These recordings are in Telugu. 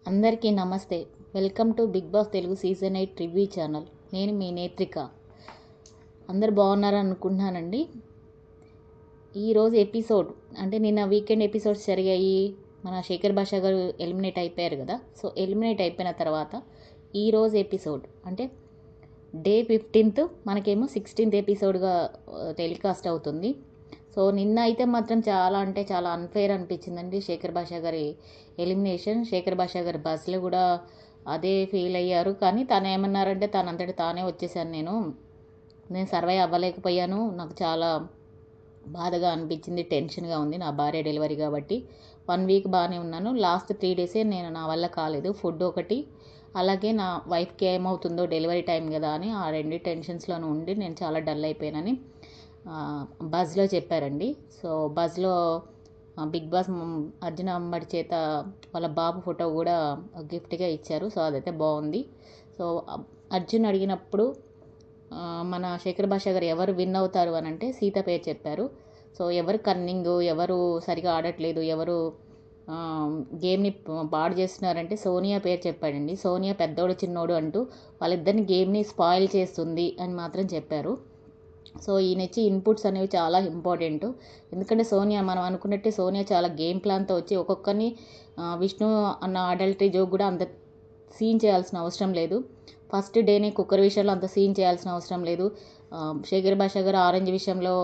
అందరికీ నమస్తే. Welcome to big boss Telugu season 8 review channel. నేను మీ నేత్రిక. అందరు బాగున్నారని అనుకుంటున్నానండి. ఈరోజు ఎపిసోడ్ అంటే నిన్న వీకెండ్ ఎపిసోడ్స్ జరిగాయి. మన శేఖర్ భాషా గారు ఎలిమినేట్ అయిపోయారు కదా. సో ఎలిమినేట్ అయిపోయిన తర్వాత ఈరోజు ఎపిసోడ్ అంటే డే 15th మనకేమో 16th ఎపిసోడ్గా టెలికాస్ట్ అవుతుంది. సో నిన్న అయితే మాత్రం చాలా అంటే చాలా అన్ఫెయిర్ అనిపించిందండి శేఖర్ భాషా గారి ఎలిమినేషన్. శేఖర్ భాషా గారి బస్సులో కూడా అదే ఫీల్ అయ్యారు. కానీ తను ఏమన్నారంటే తనంతటి తానే వచ్చేసాను, నేను సర్వైవ్ అవ్వలేకపోయాను, నాకు చాలా బాధగా అనిపించింది, టెన్షన్గా ఉంది, నా భార్య డెలివరీ కాబట్టి 1 వీక్ బాగానే ఉన్నాను, లాస్ట్ 3 డేసే నా వల్ల కాలేదు, ఫుడ్ ఒకటి, అలాగే నా వైఫ్కి ఏమవుతుందో డెలివరీ టైం కదా అని ఆ 2 టెన్షన్స్లోనూ ఉండి నేను చాలా డల్ అయిపోయానని బజ్లో చెప్పారండి. సో బజ్లో బిగ్ బాస్ అర్జున్ అంబటి చేత వాళ్ళ బాబు ఫోటో కూడా గిఫ్ట్గా ఇచ్చారు. సో అదైతే బాగుంది. సో అర్జున్ అడిగినప్పుడు మన శేఖర్ భాషా గారు ఎవరు విన్ అవుతారు అని అంటే సీత పేరు చెప్పారు. సో ఎవరు కన్నింగ్, ఎవరు సరిగా ఆడట్లేదు, ఎవరు గేమ్ని పాడు చేస్తున్నారంటే సోనియా పేరు చెప్పాడండి. సోనియా పెద్దోడు చిన్నోడు అంటూ వాళ్ళిద్దరిని గేమ్ని స్పాయిల్ చేస్తుంది అని మాత్రం చెప్పారు. సో ఈయనొచ్చి ఇన్పుట్స్ అనేవి చాలా ఇంపార్టెంట్. ఎందుకంటే సోనియా మనం అనుకున్నట్టే సోనియా చాలా గేమ్ ప్లాన్తో వచ్చి ఒక్కొక్కరిని విష్ణు అన్న అడల్టరీ జోక్ కూడా అంత సీన్ చేయాల్సిన అవసరం లేదు. ఫస్ట్ డేనే కుక్కర్ విషయంలో అంత సీన్ చేయాల్సిన అవసరం లేదు. శేఖర్ భాషా గారు ఆరెంజ్ విషయంలో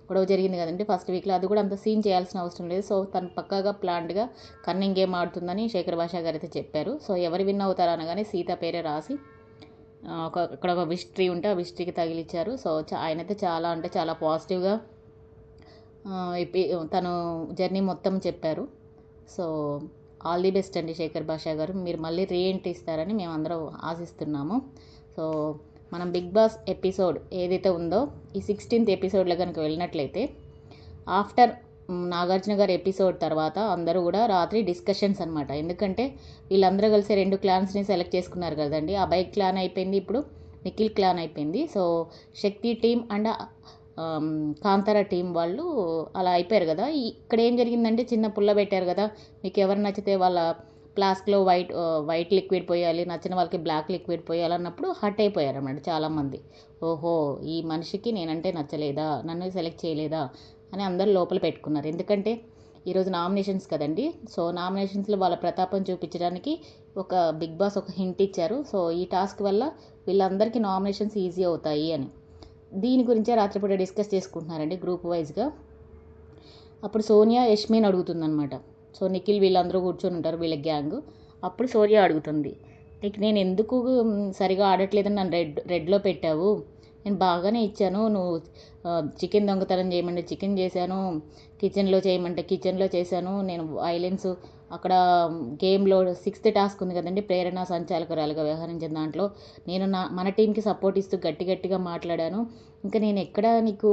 గొడవ జరిగింది కదండి ఫస్ట్ వీక్లో, అది కూడా అంత సీన్ చేయాల్సిన అవసరం లేదు. సో తను పక్కాగా ప్లాన్డ్గా కన్నింగ్ గేమ్ ఆడుతుందని శేఖర్ భాషా గారు అయితే చెప్పారు. సో ఎవరు విన్ అవుతారు అనగానే సీత పేరే రాసి ఇక్కడ ఒక విష్ ట్రీ ఉంటే ఆ విష్ ట్రీకి తగిలిచ్చారు. సో ఆయనైతే చాలా అంటే చాలా పాజిటివ్గా తను జర్నీ మొత్తం చెప్పారు. సో ఆల్ ది బెస్ట్ అండి శేఖర్ భాషా గారు, మీరు మళ్ళీ రీఎంట్రీ ఇస్తారని మేము అందరం ఆశిస్తున్నాము. సో మనం బిగ్ బాస్ ఎపిసోడ్ ఏదైతే ఉందో ఈ 16th ఎపిసోడ్లో కనుక వెళ్ళినట్లయితే ఆఫ్టర్ నాగార్జున గారి ఎపిసోడ్ తర్వాత అందరూ కూడా రాత్రి డిస్కషన్స్ అనమాట. ఎందుకంటే వీళ్ళందరూ కలిసి 2 క్లాన్స్ని సెలెక్ట్ చేసుకున్నారు కదండి. అభయ్ క్లాన్ అయిపోయింది, ఇప్పుడు నిఖిల్ క్లాన్ అయిపోయింది. So Shakti team and Kantara team వాళ్ళు అలా అయిపోయారు కదా. ఇక్కడ ఏం జరిగిందంటే చిన్న పుల్ల పెట్టారు కదా, మీకు ఎవరు నచ్చితే వాళ్ళ ఫ్లాస్క్లో వైట్ లిక్విడ్ పోయాలి, నచ్చిన వాళ్ళకి బ్లాక్ లిక్విడ్ పోయాలి అన్నప్పుడు హర్ట్ అయిపోయారు అన్నమాట చాలామంది. ఓహో ఈ మనిషికి నేనంటే నచ్చలేదా, నన్ను సెలెక్ట్ చేయలేదా అని అందరూ లోపల పెట్టుకున్నారు. ఎందుకంటే ఈరోజు నామినేషన్స్ కదండి. సో నామినేషన్స్లో వాళ్ళ ప్రతాపం చూపించడానికి ఒక బిగ్ బాస్ ఒక హింట్ ఇచ్చారు. సో ఈ టాస్క్ వల్ల వీళ్ళందరికీ నామినేషన్స్ ఈజీ అవుతాయి అని దీని గురించే రాత్రిపూట డిస్కస్ చేసుకుంటున్నారండి గ్రూప్ వైజ్గా. అప్పుడు సోనియా యష్మిని అడుగుతుందనమాట. సో నిఖిల్ వీళ్ళందరూ కూర్చొని ఉంటారు వీళ్ళ గ్యాంగ్. అప్పుడు సోనియా అడుగుతుంది, నీకు నేను ఎందుకు సరిగా ఆడట్లేదని నన్ను రెడ్లో పెట్టావు, నేను బాగానే ఇచ్చాను, నువ్వు చికెన్ దొంగతనం చేయమంటే చికెన్ చేశాను, కిచెన్లో చేయమంటే కిచెన్లో చేశాను, నేను వైలెన్స్ అక్కడ గేమ్లో 6th టాస్క్ ఉంది కదండి ప్రేరణ సంచాలకురాలుగా వ్యవహరించిన దాంట్లో నేను మన టీంకి సపోర్ట్ ఇస్తూ గట్టిగా మాట్లాడాను, ఇంకా నేను ఎక్కడ నీకు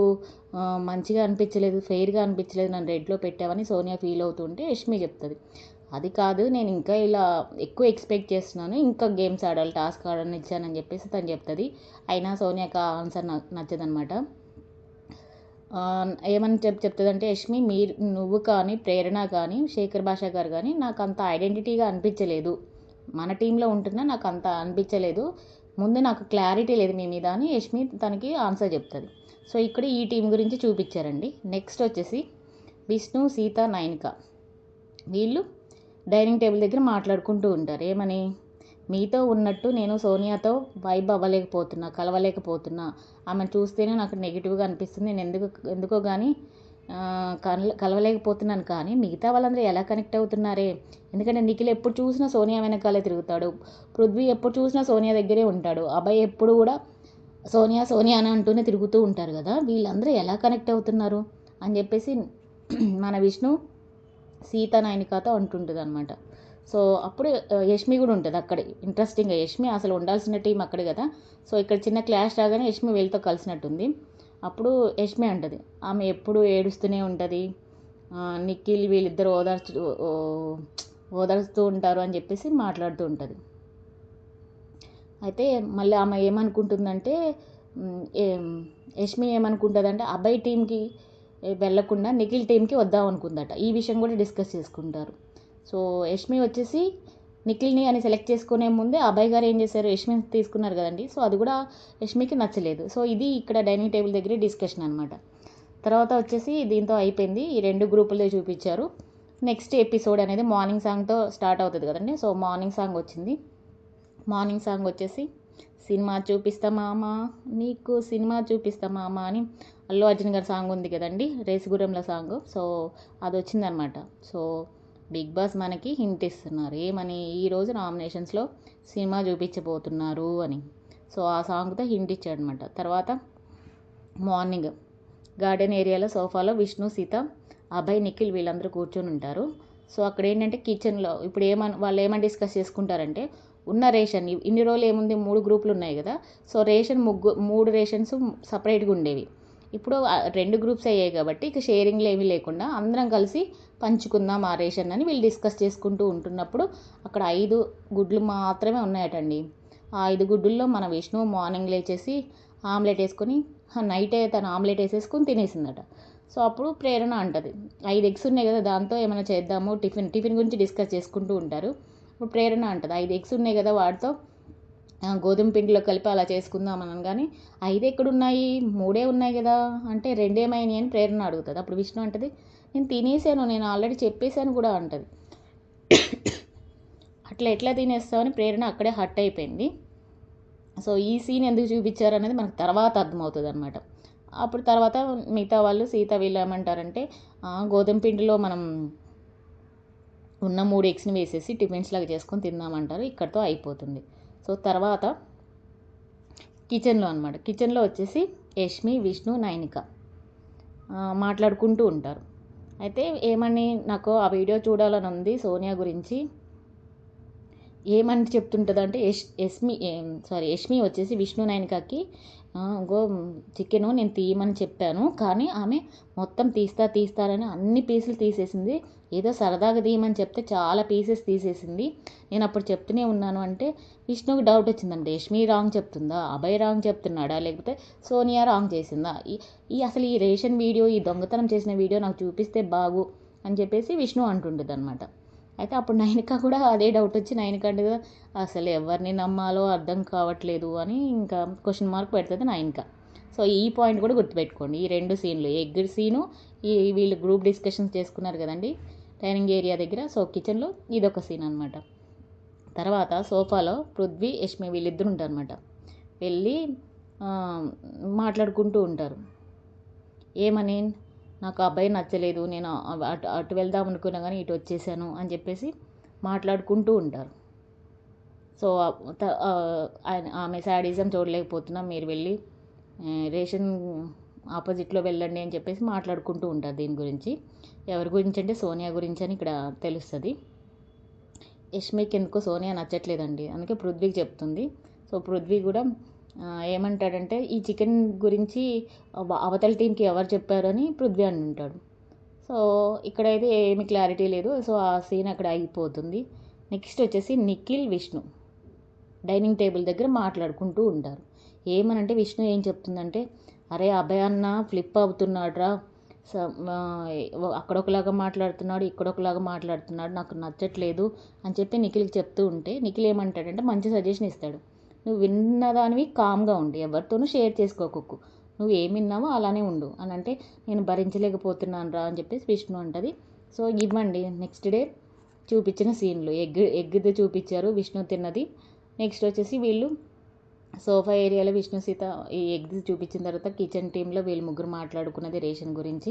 మంచిగా అనిపించలేదు, ఫెయిర్గా అనిపించలేదు, నన్ను రెడ్లో పెట్టావని సోనియా ఫీల్ అవుతుంటే యష్మి చెప్తుంది, అది కాదు నేను ఇంకా ఇలా ఎక్కువ ఎక్స్పెక్ట్ చేస్తున్నాను, ఇంకా గేమ్స్ ఆడాలి, టాస్క్ ఆడాలని ఇచ్చానని చెప్పేసి తను చెప్తుంది. అయినా సోనియాకి ఆన్సర్ నచ్చదనమాట. ఏమని చెప్తుందంటే యష్మి, నువ్వు కానీ ప్రేరణ కానీ శేఖర్ భాషా గారు కానీ నాకు అంత ఐడెంటిటీగా అనిపించలేదు, మన టీంలో ఉంటున్నా నాకు అంత అనిపించలేదు, ముందు నాకు క్లారిటీ లేదు మీ మీద అని యష్మి తనకి ఆన్సర్ చెప్తుంది. సో ఇక్కడ ఈ టీం గురించి చూపించారండి. నెక్స్ట్ వచ్చేసి విష్ణు, సీత, నయనిక వీళ్ళు డైనింగ్ టేబుల్ దగ్గర మాట్లాడుకుంటూ ఉంటారు. ఏమని, మీతో ఉన్నట్టు నేను సోనియాతో వైబ్ అవ్వలేకపోతున్నా, కలవలేకపోతున్నా, ఆమెను చూస్తేనే నాకు నెగిటివ్గా అనిపిస్తుంది, నేను ఎందుకో కానీ కలవలేకపోతున్నాను, కానీ మిగతా వాళ్ళందరూ ఎలా కనెక్ట్ అవుతున్నారే, ఎందుకంటే నిఖిల్ ఎప్పుడు చూసినా సోనియా వెనకాలే తిరుగుతాడు, పృథ్వీ ఎప్పుడు చూసినా సోనియా దగ్గరే ఉంటాడు, అభయ్ ఎప్పుడు కూడా సోనియా సోనియా అని అంటూనే తిరుగుతూ ఉంటారు కదా, వీళ్ళందరూ ఎలా కనెక్ట్ అవుతున్నారు అని చెప్పేసి మన విష్ణు సీత నయనికతో అంటుంటుంది అనమాట. సో అప్పుడు యష్మి కూడా ఉంటుంది అక్కడే. ఇంట్రెస్టింగ్గా యష్మి అసలు ఉండాల్సిన టీం అక్కడే కదా. సో ఇక్కడ చిన్న క్లాష్ రాగానే యష్మి వీళ్ళతో కలిసినట్టుంది. అప్పుడు యష్మి అంటుంది, ఆమె ఎప్పుడు ఏడుస్తూనే ఉంటుంది, నిఖిల్ వీళ్ళిద్దరు ఓదార్స్తూ ఉంటారు అని చెప్పేసి మాట్లాడుతూ ఉంటుంది. అయితే మళ్ళీ ఆమె ఏమనుకుంటుందంటే యష్మి ఏమనుకుంటుందంటే అబ్బాయి టీంకి వెళ్లకుండా నిఖిల్ టీంకి వద్దాం అనుకుందట. ఈ విషయం కూడా డిస్కస్ చేసుకుంటారు. సో యష్మి వచ్చేసి నిఖిల్ని అని సెలెక్ట్ చేసుకునే ముందే అభయ్ గారు ఏం చేశారు, యష్మిని తీసుకున్నారు కదండి. సో అది కూడా యష్మికి నచ్చలేదు. సో ఇది ఇక్కడ డైనింగ్ టేబుల్ దగ్గరే డిస్కషన్ అనమాట. తర్వాత వచ్చేసి దీంతో అయిపోయింది. ఈ 2 గ్రూపులే చూపించారు. నెక్స్ట్ ఎపిసోడ్ అనేది మార్నింగ్ సాంగ్తో స్టార్ట్ అవుతుంది కదండి. సో మార్నింగ్ సాంగ్ వచ్చింది. మార్నింగ్ సాంగ్ వచ్చేసి సినిమా చూపిస్తా మామ నీకు సినిమా చూపిస్తా మామ అని అల్లు అర్జున్ గారి సాంగ్ ఉంది కదండి, రేసుగుర్రంల సాంగ్. సో అది వచ్చిందనమాట. సో బిగ్ బాస్ మనకి హింట్ ఇస్తున్నారు ఏమని, ఈరోజు నామినేషన్స్లో సినిమా చూపించబోతున్నారు అని. సో ఆ సాంగ్తో హింట్ ఇచ్చాడనమాట. తర్వాత మార్నింగ్ గార్డెన్ ఏరియాలో సోఫాలో విష్ణు, సీత, అభయ్, నిఖిల్ వీళ్ళందరూ కూర్చొని ఉంటారు. సో అక్కడ ఏంటంటే కిచెన్లో ఇప్పుడు వాళ్ళు ఏమని డిస్కస్ చేసుకుంటారంటే, ఉన్న రేషన్ ఇన్ని రోజులు ఏముంది 3 గ్రూపులు ఉన్నాయి కదా. సో రేషన్ 3 రేషన్స్ సపరేట్గా ఉండేవి. ఇప్పుడు 2 గ్రూప్స్ అయ్యాయి కాబట్టి ఇక షేరింగ్లు ఏమీ లేకుండా అందరం కలిసి పంచుకుందాం ఆ రేషన్ అని వీళ్ళు డిస్కస్ చేసుకుంటూ ఉంటున్నప్పుడు అక్కడ 5 గుడ్లు మాత్రమే ఉన్నాయటండి. ఆ 5 గుడ్డుల్లో మన విష్ణు మార్నింగ్ లేచేసి ఆమ్లెట్ వేసుకొని నైటే తను ఆమ్లెట్ వేసేసుకొని తినేసిందట. సో అప్పుడు ప్రేరణ అంటది, 5 ఎగ్స్ ఉన్నాయి కదా దాంతో ఏమైనా చేద్దాము, టిఫిన్ గురించి డిస్కస్ చేసుకుంటూ ఉంటారు. ఇప్పుడు ప్రేరణ అంటది, 5 ఎగ్స్ ఉన్నాయి కదా వాటితో గోధుమ పిండిలో కలిపి అలా చేసుకుందాం అని. కానీ 5 ఎక్కడున్నాయి, 3 ఉన్నాయి కదా అంటే 2 ఏమైనాయి అని ప్రేరణ అడుగుతుంది. అప్పుడు విష్ణు అంటది, నేను తినేసాను, నేను ఆల్రెడీ చెప్పేశాను కూడా అంటది. అట్లా ఎట్లా తినేస్తామని ప్రేరణ అక్కడే హట్ అయిపోయింది. సో ఈ సీన్ ఎందుకు చూపించారు అనేది మనకు తర్వాత అర్థమవుతుంది అనమాట. అప్పుడు తర్వాత మిగతా వాళ్ళు సీత వీళ్ళు ఏమంటారంటే, గోధుమ పిండిలో మనం ఉన్న 3 ఎగ్స్ని వేసేసి టిఫిన్స్ లాగా చేసుకొని తిందామంటారు. ఇక్కడితో అయిపోతుంది. సో తర్వాత కిచెన్లో అనమాట. కిచెన్లో వచ్చేసి యష్మి, విష్ణు, నైనిక మాట్లాడుకుంటూ ఉంటారు. అయితే ఏమని, నాకు ఆ వీడియో చూడాలని ఉంది సోనియా గురించి. ఏమని చెప్తుంటుంది అంటే యష్మి వచ్చేసి విష్ణు, నైనికకి చికెను నేను తీయమని చెప్పాను, కానీ ఆమె మొత్తం తీస్తారని అన్ని పీసులు తీసేసింది. ఏదో సరదాగా తీయమని చెప్తే చాలా పీసెస్ తీసేసింది. నేను అప్పుడు చెప్తూనే ఉన్నాను అంటే విష్ణుకి డౌట్ వచ్చిందంటే యష్మి రాంగ్ చెప్తుందా, అభయ్ రాంగ్ చెప్తున్నాడా, లేకపోతే సోనియా రాంగ్ చేసిందా, అసలు ఈ రేషన్ వీడియో, ఈ దొంగతనం చేసిన వీడియో నాకు చూపిస్తే బాగు అని చెప్పేసి విష్ణు అంటుండేది అనమాట. అయితే అప్పుడు నైనిక కూడా అదే డౌట్ వచ్చి నైనిక అంటే అసలు ఎవరిని నమ్మాలో అర్థం కావట్లేదు అని ఇంకా క్వశ్చన్ మార్క్ పెడుతుంది నైనిక. సో ఈ పాయింట్ కూడా గుర్తుపెట్టుకోండి. ఈ 2 సీన్లు, ఎగ్ సీను, వీళ్ళు గ్రూప్ డిస్కషన్స్ చేసుకున్నారు కదండి డైనింగ్ ఏరియా దగ్గర. సో కిచెన్లో ఇదొక సీన్ అనమాట. తర్వాత సోఫాలో పృథ్వీ, యష్మి వీళ్ళిద్దరు ఉంటారు అనమాట. వెళ్ళి మాట్లాడుకుంటూ ఉంటారు. ఏమని, నాకు అబ్బాయి నచ్చలేదు, నేను అటు వెళ్దాం అనుకున్నా కానీ ఇటు వచ్చేసాను అని చెప్పేసి మాట్లాడుకుంటూ ఉంటారు. సో ఆమె శాడిజం చూడలేకపోతున్నా, మీరు వెళ్ళి రేషన్ ఆపోజిట్లో వెళ్ళండి అని చెప్పేసి మాట్లాడుకుంటూ ఉంటారు. దీని గురించి ఎవరి గురించి అంటే సోనియా గురించి అని ఇక్కడ తెలుస్తుంది. యష్మికి ఎందుకో సోనియా నచ్చట్లేదండి, అందుకే పృథ్వీకి చెప్తుంది. సో పృథ్వీ కూడా ఏమంటాడంటే, ఈ చికెన్ గురించి అవతల టీంకి ఎవరు చెప్పారని పృథ్వీ అని ఉంటాడు. సో ఇక్కడైతే ఏమి క్లారిటీ లేదు. సో ఆ సీన్ అక్కడ అయిపోతుంది. నెక్స్ట్ వచ్చేసి నిఖిల్, విష్ణు డైనింగ్ టేబుల్ దగ్గర మాట్లాడుకుంటూ ఉంటారు. ఏమనంటే విష్ణు ఏం చెప్తుందంటే, అరే అభయ్ అన్న ఫ్లిప్ అవుతున్నాడురా, అక్కడొకలాగా మాట్లాడుతున్నాడు, ఇక్కడొకలాగా మాట్లాడుతున్నాడు, నాకు నచ్చట్లేదు అని చెప్పి నిఖిల్కి చెప్తూ ఉంటే నిఖిల్ ఏమంటాడంటే మంచి సజెషన్ ఇస్తాడు. నువ్వు విన్నదానివి కామ్గా ఉండి ఎవరితోనూ షేర్ చేసుకోకు, నువ్వు ఏమి విన్నావో అలానే ఉండు అని అంటే, నేను భరించలేకపోతున్నాను రా అని చెప్పేసి విష్ణు అంటది. సో ఇవ్వండి నెక్స్ట్ డే చూపించిన సీన్లు, ఎగ్ది చూపించారు విష్ణు తిన్నది. నెక్స్ట్ వచ్చేసి వీళ్ళు సోఫా ఏరియాలో విష్ణు, సీత ఈ ఎగ్స్ చూపించిన తర్వాత కిచెన్ టీంలో వీళ్ళు ముగ్గురు మాట్లాడుకున్నది రేషన్ గురించి.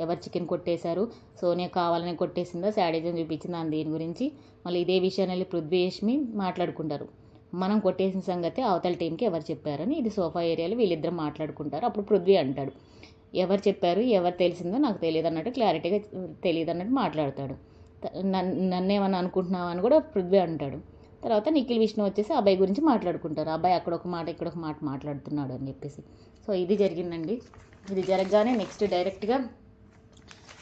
ఎవరు చికెన్ కొట్టేశారు, సోనియా కావాలని కొట్టేసిందా, శాడిజం చూపించిందా అని దీని గురించి. మళ్ళీ ఇదే విషయాన్ని వెళ్ళి పృథ్వీ, యష్మి మాట్లాడుకుంటారు. మనం కొట్టేసిన సంగతి అవతల టీంకి ఎవరు చెప్పారని. ఇది సోఫా ఏరియాలో వీళ్ళిద్దరు మాట్లాడుకుంటారు. అప్పుడు పృథ్వీ అంటాడు, ఎవరు చెప్పారు, ఎవరు తెలిసిందో నాకు తెలియదు అన్నట్టు, క్లారిటీగా తెలియదు అన్నట్టు మాట్లాడతాడు. నన్నేమన్నా అనుకుంటున్నావు అని కూడా పృథ్వీ అంటాడు. తర్వాత నిఖిల్, విష్ణు వచ్చేసి అబ్బాయి గురించి మాట్లాడుకుంటారు. అబ్బాయి అక్కడ ఒక మాట ఇక్కడ ఒక మాట మాట్లాడుతున్నాడు అని చెప్పేసి. సో ఇది జరిగిందండి. ఇది జరగగానే నెక్స్ట్ డైరెక్ట్గా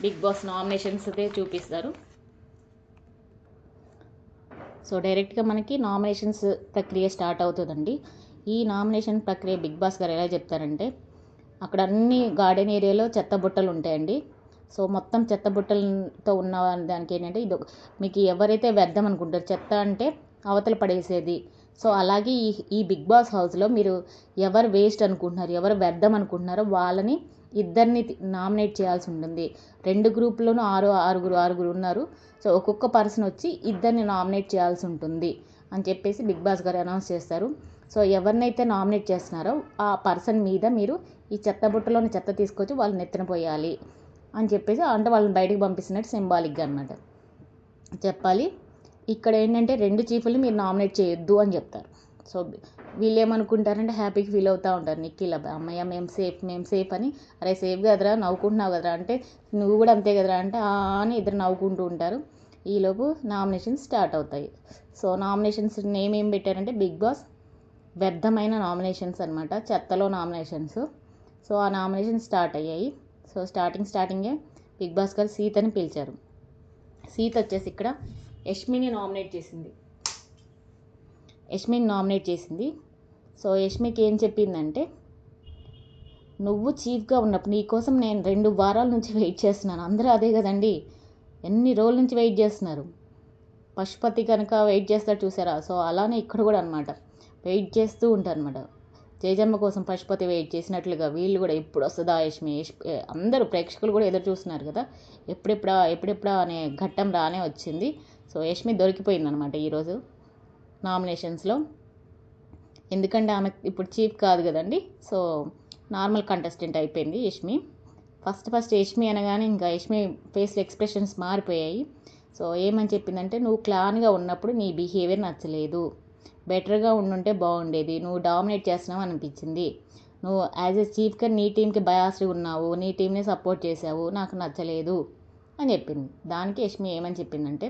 బిగ్ బాస్ నామినేషన్స్దే చూపిస్తారు. సో డైరెక్ట్గా మనకి నామినేషన్స్ ప్రక్రియ స్టార్ట్ అవుతుందండి. ఈ నామినేషన్ ప్రక్రియ బిగ్ బాస్ గారు ఎలా చెప్తారంటే, అక్కడ అన్ని గార్డెన్ ఏరియాలో చెత్త బుట్టలు ఉంటాయండి. సో మొత్తం చెత్త బుట్టలతో ఉన్న దానికి ఏంటంటే ఇది మీకు ఎవరైతే వ్యర్థం అనుకుంటారో, చెత్త అంటే అవతల పడేసేది. సో అలాగే ఈ బిగ్ బాస్ హౌస్లో మీరు ఎవరు వేస్ట్ అనుకుంటున్నారు, ఎవరు వ్యర్థం అనుకుంటున్నారో వాళ్ళని ఇద్దరిని నామినేట్ చేయాల్సి ఉంటుంది. 2 గ్రూపుల్లోనూ ఆరుగురు ఉన్నారు. సో ఒక్కొక్క పర్సన్ వచ్చి ఇద్దరిని నామినేట్ చేయాల్సి ఉంటుంది అని చెప్పేసి బిగ్ బాస్ గారు అనౌన్స్ చేస్తారు. సో ఎవరినైతే నామినేట్ చేస్తున్నారో ఆ పర్సన్ మీద మీరు ఈ చెత్త బుట్టలోని చెత్త తీసుకొచ్చి వాళ్ళని నెత్తిన పోయాలి అని చెప్పేసి, అంటే వాళ్ళని బయటకు పంపిస్తున్నట్టు సింబాలిక్గా అనమాట చెప్పాలి. ఇక్కడ ఏంటంటే 2 చీఫ్లు మీరు నామినేట్ చేయొద్దు అని చెప్తారు. సో వీళ్ళు ఏమనుకుంటారంటే హ్యాపీగా ఫీల్ అవుతూ ఉంటారు. నిఖిల్ అమ్మయ్య మేము సేఫ్ అని, అరే సేఫ్ కదరా, నవ్వుకుంటున్నావు కదరా అంటే, నువ్వు కూడా అంతే కదరా అంటే అని ఇద్దరు నవ్వుకుంటూ ఉంటారు. ఈలోపు నామినేషన్స్ స్టార్ట్ అవుతాయి. సో నామినేషన్స్ నేమ్ ఏం పెట్టారంటే బిగ్ బాస్ వ్యర్థమైన నామినేషన్స్ అనమాట, చెత్తలో నామినేషన్స్. సో ఆ నామినేషన్స్ స్టార్ట్ అయ్యాయి. సో స్టార్టింగే బిగ్ బాస్ గారు సీతని పిలిచారు. సీత వచ్చేసి ఇక్కడ యష్మిని నామినేట్ చేసింది. సో యష్మికి ఏం చెప్పిందంటే, నువ్వు చీఫ్గా ఉన్నప్పుడు నీకోసం నేను 2 వారాల నుంచి వెయిట్ చేస్తున్నాను. అందరూ అదే కదండి, ఎన్ని రోజుల నుంచి వెయిట్ చేస్తున్నారు. పశుపతి కనుక వెయిట్ చేస్తాడు చూసారా, సో అలానే ఇక్కడ కూడా అనమాట వెయిట్ చేస్తూ ఉంటారు అనమాట. జయజమ్మ కోసం పశుపతి వెయిట్ చేసినట్లుగా వీళ్ళు కూడా ఎప్పుడు వస్తుందా యష్మి, అందరూ ప్రేక్షకులు కూడా ఎదురు చూస్తున్నారు కదా, ఎప్పుడెప్పుడా అనే ఘట్టం రానే వచ్చింది. సో యష్మి దొరికిపోయింది అనమాట ఈరోజు నామినేషన్స్లో. ఎందుకంటే ఆమె ఇప్పుడు చీఫ్ కాదు కదండి, సో నార్మల్ కంటెస్టెంట్ అయిపోయింది యష్మి. ఫస్ట్ యష్మి అనగానే ఇంకా యష్మి ఫేస్లో ఎక్స్ప్రెషన్స్ మారిపోయాయి. సో ఏమని చెప్పిందంటే, నువ్వు క్లాన్గా ఉన్నప్పుడు నీ బిహేవియర్ నచ్చలేదు, బెటర్గా ఉండుంటే బాగుండేది, నువ్వు డామినేట్ చేస్తున్నావు అనిపించింది, నువ్వు యాజ్ ఎ చీఫ్గా నీ టీంకి బయాస్గా ఉన్నావు, నీ టీంని సపోర్ట్ చేసావు, నాకు నచ్చలేదు అని చెప్పింది. దానికి యష్మి ఏమని చెప్పిందంటే,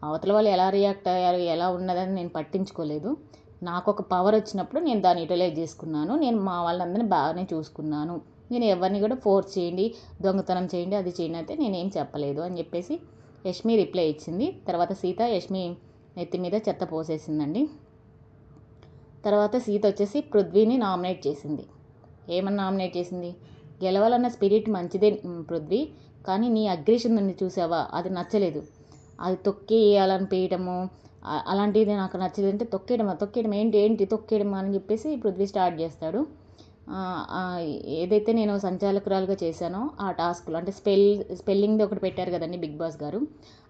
అవతల వాళ్ళు ఎలా రియాక్ట్ అయ్యారు, ఎలా ఉన్నదని నేను పట్టించుకోలేదు, నాకు ఒక పవర్ వచ్చినప్పుడు నేను దాన్ని యూటిలైజ్ చేసుకున్నాను, నేను మా వాళ్ళందరినీ బాగానే చూసుకున్నాను, నేను ఎవరిని కూడా ఫోర్స్ చేయండి, దొంగతనం చేయండి, అది చేయండి అయితే నేనేం చెప్పలేదు అని చెప్పేసి యష్మి రిప్లై ఇచ్చింది. తర్వాత సీత యష్మి నెత్తి మీద చెత్త పోసేసిందండి. తర్వాత సీత వచ్చేసి పృథ్వీని నామినేట్ చేసింది. ఏమని నామినేట్ చేసింది, గెలవాలన్న స్పిరిట్ మంచిదే పృథ్వీ, కానీ నీ అగ్రెషన్ ఉంది చూసావా, అది నచ్చలేదు, అది తొక్కేయాలనిపించడము అలాంటిది నాకు నచ్చలేదు అంటే, తొక్కేయడం ఏంటి తొక్కేయడం అని చెప్పేసి పృథ్వీ స్టార్ట్ చేస్తాడు. ఏదైతే నేను సంచాలకురాలుగా చేశానో ఆ టాస్క్లో, అంటే స్పెల్లింగ్ది ఒకటి పెట్టారు కదండి బిగ్ బాస్ గారు,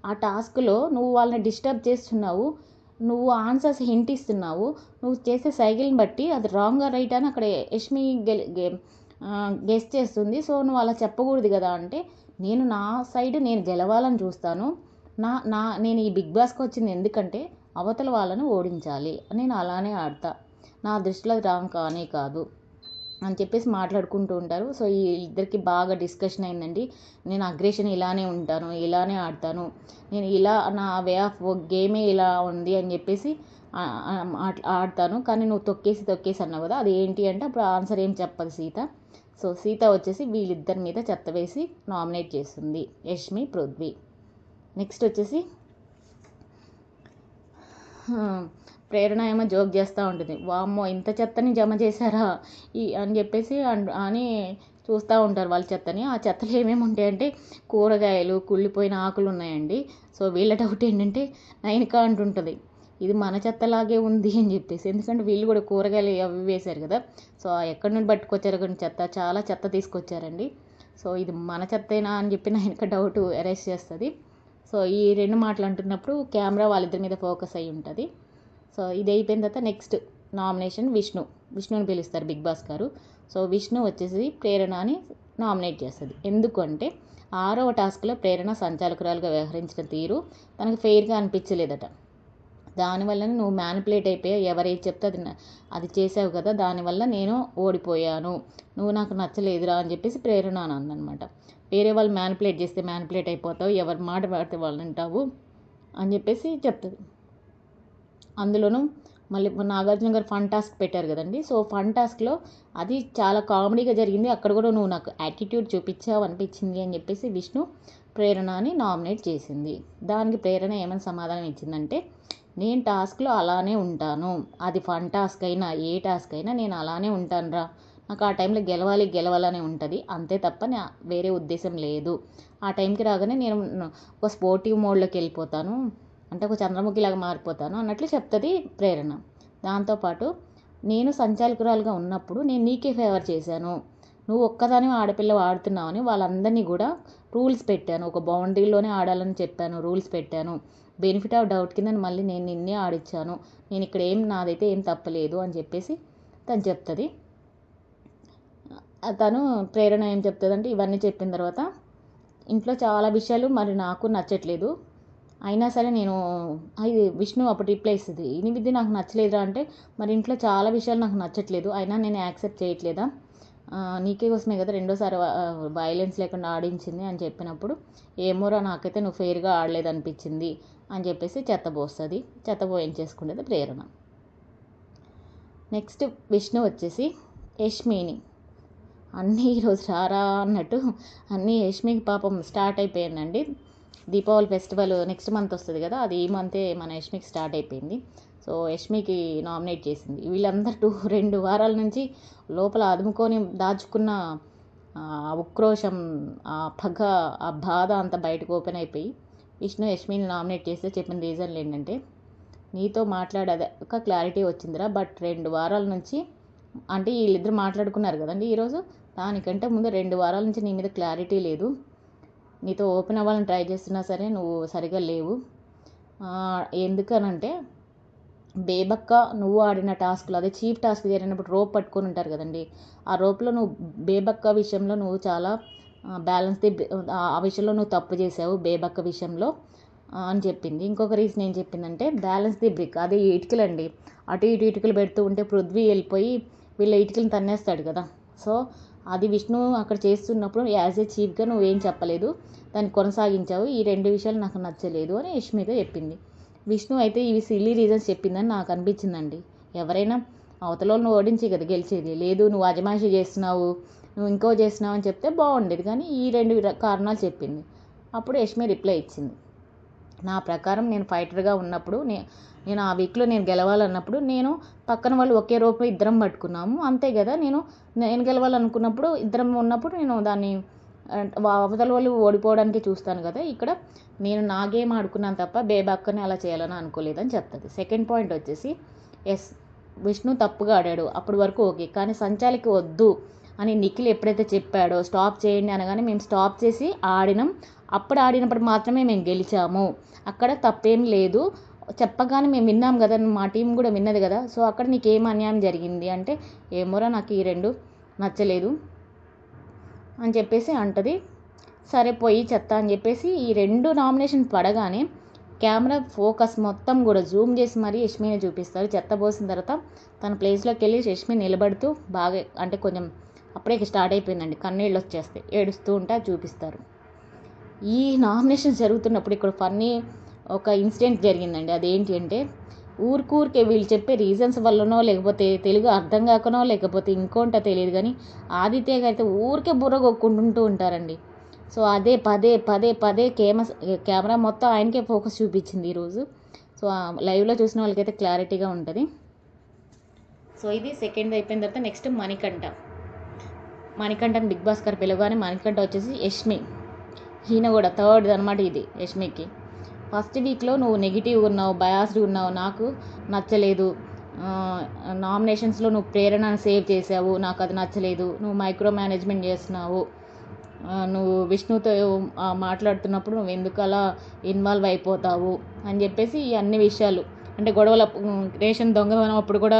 ఆ టాస్క్లో నువ్వు వాళ్ళని డిస్టర్బ్ చేస్తున్నావు, నువ్వు ఆన్సర్స్ హింట్ ఇస్తున్నావు, నువ్వు చేసే సైకిల్ని బట్టి అది రాంగ్ రైట్ అని అక్కడ యష్మి గెస్ చేస్తుంది. సో నువ్వు అలా చెప్పకూడదు కదా అంటే, నేను నా సైడ్ నేను గెలవాలని చూస్తాను, నేను ఈ బిగ్ బాస్కి వచ్చింది ఎందుకంటే అవతల వాళ్ళని ఓడించాలి, నేను అలానే ఆడతా, నా దృష్టిలో అది రాంగ్ కానే కాదు అని చెప్పేసి మాట్లాడుకుంటూ ఉంటారు. సో ఈ ఇద్దరికి బాగా డిస్కషన్ అయిందండి. నేను అగ్రెషన్ ఇలానే ఉంటాను, ఇలానే ఆడతాను, నేను ఇలా నా వే ఆఫ్ గేమే ఇలా ఉంది అని చెప్పేసి ఆడతాను, కానీ నువ్వు తొక్కేసి అన్నావు కదా, అది ఏంటి అంటే అప్పుడు ఆన్సర్ ఏం చెప్పదు సీత. సో సీత వచ్చేసి వీళ్ళిద్దరి మీద చెత్త వేసి నామినేట్ చేస్తుంది, యష్మి పృథ్వీ. నెక్స్ట్ వచ్చేసి ప్రేరణ ఏమో జోక్ చేస్తూ ఉంటుంది, వామ్మో ఇంత చెత్తని జమ చేశారా అని చెప్పేసి అని చూస్తూ ఉంటారు వాళ్ళ చెత్తని. ఆ చెత్తలు ఏమేమి ఉంటాయంటే కూరగాయలు, కుళ్ళిపోయిన ఆకులు ఉన్నాయండి. సో వీళ్ళ డౌట్ ఏంటంటే నైనిక అంటుంటుంది, ఇది మన చెత్తలాగే ఉంది అని చెప్పేసి, ఎందుకంటే వీళ్ళు కూడా కూరగాయలు అవి వేశారు కదా, సో ఎక్కడి నుండి పట్టుకొచ్చారు కొన్ని చాలా చెత్త తీసుకొచ్చారండి. సో ఇది మన చెత్తేనా అని చెప్పి నైనిక డౌట్ అరెస్ట్ చేస్తుంది. సో ఈ 2 మాటలు అంటున్నప్పుడు కెమెరా వాళ్ళిద్దరి మీద ఫోకస్ అయ్యి ఉంటుంది. సో ఇది అయిపోయిన తర్వాత నెక్స్ట్ నామినేషన్ విష్ణుని పిలుస్తారు బిగ్ బాస్ గారు. సో విష్ణు వచ్చేసి ప్రేరణని నామినేట్ చేస్తుంది. ఎందుకంటే 6వ టాస్క్లో ప్రేరణ సంచాలకురాలుగా వ్యవహరించిన తీరు తనకు ఫెయిర్గా అనిపించలేదట. దానివల్ల నువ్వు మ్యానిపులేట్ అయిపోయావు, ఎవరైతే చెప్తే అది చేసావు కదా, దానివల్ల నేను ఓడిపోయాను, నువ్వు నాకు నచ్చలేదురా అని చెప్పేసి ప్రేరణ అని అందనమాట. వేరే వాళ్ళు మ్యానిపులేట్ చేస్తే మ్యానిపులేట్ అయిపోతావు, ఎవరి మాట పడితే వాళ్ళు అంటావు అని చెప్పేసి చెప్తుంది. అందులోనూ మళ్ళీ నాగార్జున గారు ఫన్ టాస్క్ పెట్టారు కదండి. సో ఫన్ టాస్క్లో అది చాలా కామెడీగా జరిగింది, అక్కడ కూడా నువ్వు నాకు యాటిట్యూడ్ చూపించావు అనిపించింది అని చెప్పేసి విష్ణు ప్రేరణని నామినేట్ చేసింది. దానికి ప్రేరణ ఏమైనా సమాధానం ఇచ్చిందంటే, నేను టాస్క్లో అలానే ఉంటాను, అది ఫన్ టాస్క్ అయినా ఏ టాస్క్ అయినా నేను అలానే ఉంటాను రా, నాకు ఆ టైంలో గెలవాలని ఉంటుంది అంతే తప్ప వేరే ఉద్దేశం లేదు. ఆ టైంకి రాగానే నేను ఒక స్పోర్టివ్ మోడ్లోకి వెళ్ళిపోతాను, అంటే ఒక చంద్రముఖిలాగా మారిపోతాను అన్నట్లు చెప్తుంది ప్రేరణ. దాంతోపాటు నేను సంచాలకురాలుగా ఉన్నప్పుడు నేను నీకే ఫేవర్ చేశాను, నువ్వు ఒక్కదాని ఆడపిల్ల ఆడుతున్నావని వాళ్ళందరినీ కూడా రూల్స్ పెట్టాను, ఒక బౌండరీలోనే ఆడాలని చెప్పాను, రూల్స్ పెట్టాను, బెనిఫిట్ ఆఫ్ డౌట్ కింద మళ్ళీ నేను నిన్నే ఆడిచ్చాను, నేను ఇక్కడ నాదైతే ఏం తప్పలేదు అని చెప్పేసి తను చెప్తుంది. తను ప్రేరణ ఏం చెప్తుందంటే ఇవన్నీ చెప్పిన తర్వాత ఇంట్లో చాలా విషయాలు మరి నాకు నచ్చట్లేదు, అయినా సరే నేను అది విష్ణు అప్పుడు రిప్లై ఇస్తుంది, ఇది నాకు నచ్చలేదురా అంటే మరి ఇంట్లో చాలా విషయాలు నాకు నచ్చట్లేదు అయినా నేను యాక్సెప్ట్ చేయట్లేదా, నీకే కోసమే కదా రెండోసారి వైలెన్స్ లేకుండా ఆడించింది అని చెప్పినప్పుడు ఏమోరా నాకైతే నువ్వు ఫెయిర్గా ఆడలేదు అనిపించింది అని చెప్పేసి చెత్తపోయించేసుకునేది ప్రేరణ. నెక్స్ట్ విష్ణు వచ్చేసి యష్మిని అన్నీ ఈరోజు రారా అన్నట్టు అన్నీ యష్మికి పాపం స్టార్ట్ అయిపోయిందండి. దీపావళి ఫెస్టివల్ నెక్స్ట్ మంత్ వస్తుంది కదా, అది ఈ మంతే మన యష్మికి స్టార్ట్ అయిపోయింది. సో యష్మికి నామినేట్ చేసింది. వీళ్ళందరూ 2 వారాల నుంచి లోపల అదుముకొని దాచుకున్న ఉక్రోషం, ఆ పగ, ఆ బాధ అంతా బయటకు ఓపెన్ అయిపోయి విష్ణు యష్మిని నామినేట్ చేస్తే చెప్పిన రీజన్లు ఏంటంటే, నీతో మాట్లాడాక క్లారిటీ వచ్చిందిరా, బట్ 2 వారాల నుంచి అంటే వీళ్ళిద్దరు మాట్లాడుకున్నారు కదండి ఈరోజు, దానికంటే ముందు 2 వారాల నుంచి నీ మీద క్లారిటీ లేదు, నీతో ఓపెన్ అవ్వాలని ట్రై చేస్తున్నా సరే నువ్వు సరిగా లేవు. ఎందుకనంటే బేబక్క నువ్వు ఆడిన టాస్క్లో అదే చీఫ్ టాస్క్ జరిగినప్పుడు రోప్ పట్టుకొని ఉంటారు కదండి, ఆ రోప్లో నువ్వు బేబక్క విషయంలో నువ్వు చాలా ఆ విషయంలో నువ్వు తప్పు చేసావు బేబక్క విషయంలో అని చెప్పింది. ఇంకొక రీజన్ ఏం చెప్పిందంటే బ్యాలెన్స్ ది బ్రిక్, అది ఇటుకలండి, అటు ఇటు ఇటుకలు పెడుతూ ఉంటే పృథ్వీ వెళ్ళిపోయి వీళ్ళ ఇటుకలను తన్నేస్తాడు కదా, సో అది విష్ణు అక్కడ చేస్తున్నప్పుడు యాజ్ ఏ చీఫ్గా నువ్వేం చెప్పలేదు, దాన్ని కొనసాగించావు, ఈ 2 విషయాలు నాకు నచ్చలేదు అని యష్మితో చెప్పింది. విష్ణు అయితే ఇవి సిల్లీ రీజన్స్ చెప్పిందని నాకు అనిపించిందండి. ఎవరైనా అవతలను ఓడించి కదా గెలిచేది, లేదు నువ్వు అజమాయిషీ చేస్తున్నావు, నువ్వు ఇంకో చేస్తున్నావు అని చెప్తే బాగుండేది, కానీ ఈ 2 కారణాలు చెప్పింది. అప్పుడు యష్మి రిప్లై ఇచ్చింది, నా ప్రకారం నేను ఫైటర్గా ఉన్నప్పుడు నేను ఆ వీక్లో నేను గెలవాలన్నప్పుడు నేను పక్కన వాళ్ళు ఒకే రోపు ఇద్దరం పట్టుకున్నాము అంతే కదా, నేను గెలవాలనుకున్నప్పుడు ఇద్దరం ఉన్నప్పుడు నేను దాన్ని అవతల వాళ్ళు ఓడిపోవడానికి చూస్తాను కదా, ఇక్కడ నేను నా గేమ్ ఆడుకున్నాను తప్ప బేబక్కని అలా చేయాలని అనుకోలేదని చెప్తుంది. సెకండ్ పాయింట్ వచ్చేసి ఎస్ విష్ణు తప్పుగా ఆడాడు అప్పటి వరకు ఓకే, కానీ సంచాలకి వద్దు అని నిఖిల్ ఎప్పుడైతే చెప్పాడో స్టాప్ చేయండి అనగానే మేము స్టాప్ చేసి ఆడినాం, అప్పుడు ఆడినప్పుడు మాత్రమే మేము గెలిచాము, అక్కడ తప్పేం లేదు, చెప్పగానే మేము విన్నాం కదా, మా టీం కూడా విన్నది కదా, సో అక్కడ నీకేం అన్యాయం జరిగింది అంటే ఏమోరా నాకు ఈ 2 నచ్చలేదు అని చెప్పేసి అంటది. సరే పోయి చెత్త అని చెప్పేసి ఈ 2 నామినేషన్ పడగానే కెమెరా ఫోకస్ మొత్తం కూడా జూమ్ చేసి మరీ యష్మిని చూపిస్తారు. చెత్త పోసిన తర్వాత తన ప్లేస్లోకి వెళ్ళి యష్మి నిలబడుతూ బాగా అంటే కొంచెం అప్పుడే స్టార్ట్ అయిపోయిందండి, కన్నీళ్ళు వచ్చేస్తాయి, ఏడుస్తూ ఉంటే చూపిస్తారు. ఈ నామినేషన్ జరుగుతున్నప్పుడు ఇక్కడ ఫన్నీ ఒక ఇన్సిడెంట్ జరిగిందండి. అదేంటి అంటే ఊరికే వీళ్ళు చెప్పే రీజన్స్ వల్లనో లేకపోతే తెలుగు అర్థం కాకనో లేకపోతే ఇంకోంటో తెలియదు కానీ ఆదిత్య గారు అయితే ఊరికే బుర్ర కొట్టుకుంటూ ఉంటారండి. సో అదే పదే కెమెరా మొత్తం ఆయనకే ఫోకస్ చూపించింది ఈరోజు. సో లైవ్లో చూసిన వాళ్ళకైతే క్లారిటీగా ఉంటుంది. సో ఇది సెకండ్ అయిపోయిన తర్వాత నెక్స్ట్ మణికంఠని బిగ్ బాస్ గారు పిలవగానే మణికంఠ వచ్చేసి యష్మి, ఈయన కూడా థర్డ్ అనమాట ఇది యష్మికి. ఫస్ట్ వీక్లో నువ్వు నెగిటివ్గా ఉన్నావు, బయాస్డ్ ఉన్నావు, నాకు నచ్చలేదు, నామినేషన్స్లో నువ్వు ప్రేరణను సేవ్ చేసావు, నాకు అది నచ్చలేదు, నువ్వు మైక్రో మేనేజ్మెంట్ చేస్తున్నావు, నువ్వు విష్ణుతో మాట్లాడుతున్నప్పుడు నువ్వు ఎందుకు అలా ఇన్వాల్వ్ అయిపోతావు అని చెప్పేసి ఈ అన్ని విషయాలు అంటే గొడవల రేషన్ దొంగతనం అప్పుడు కూడా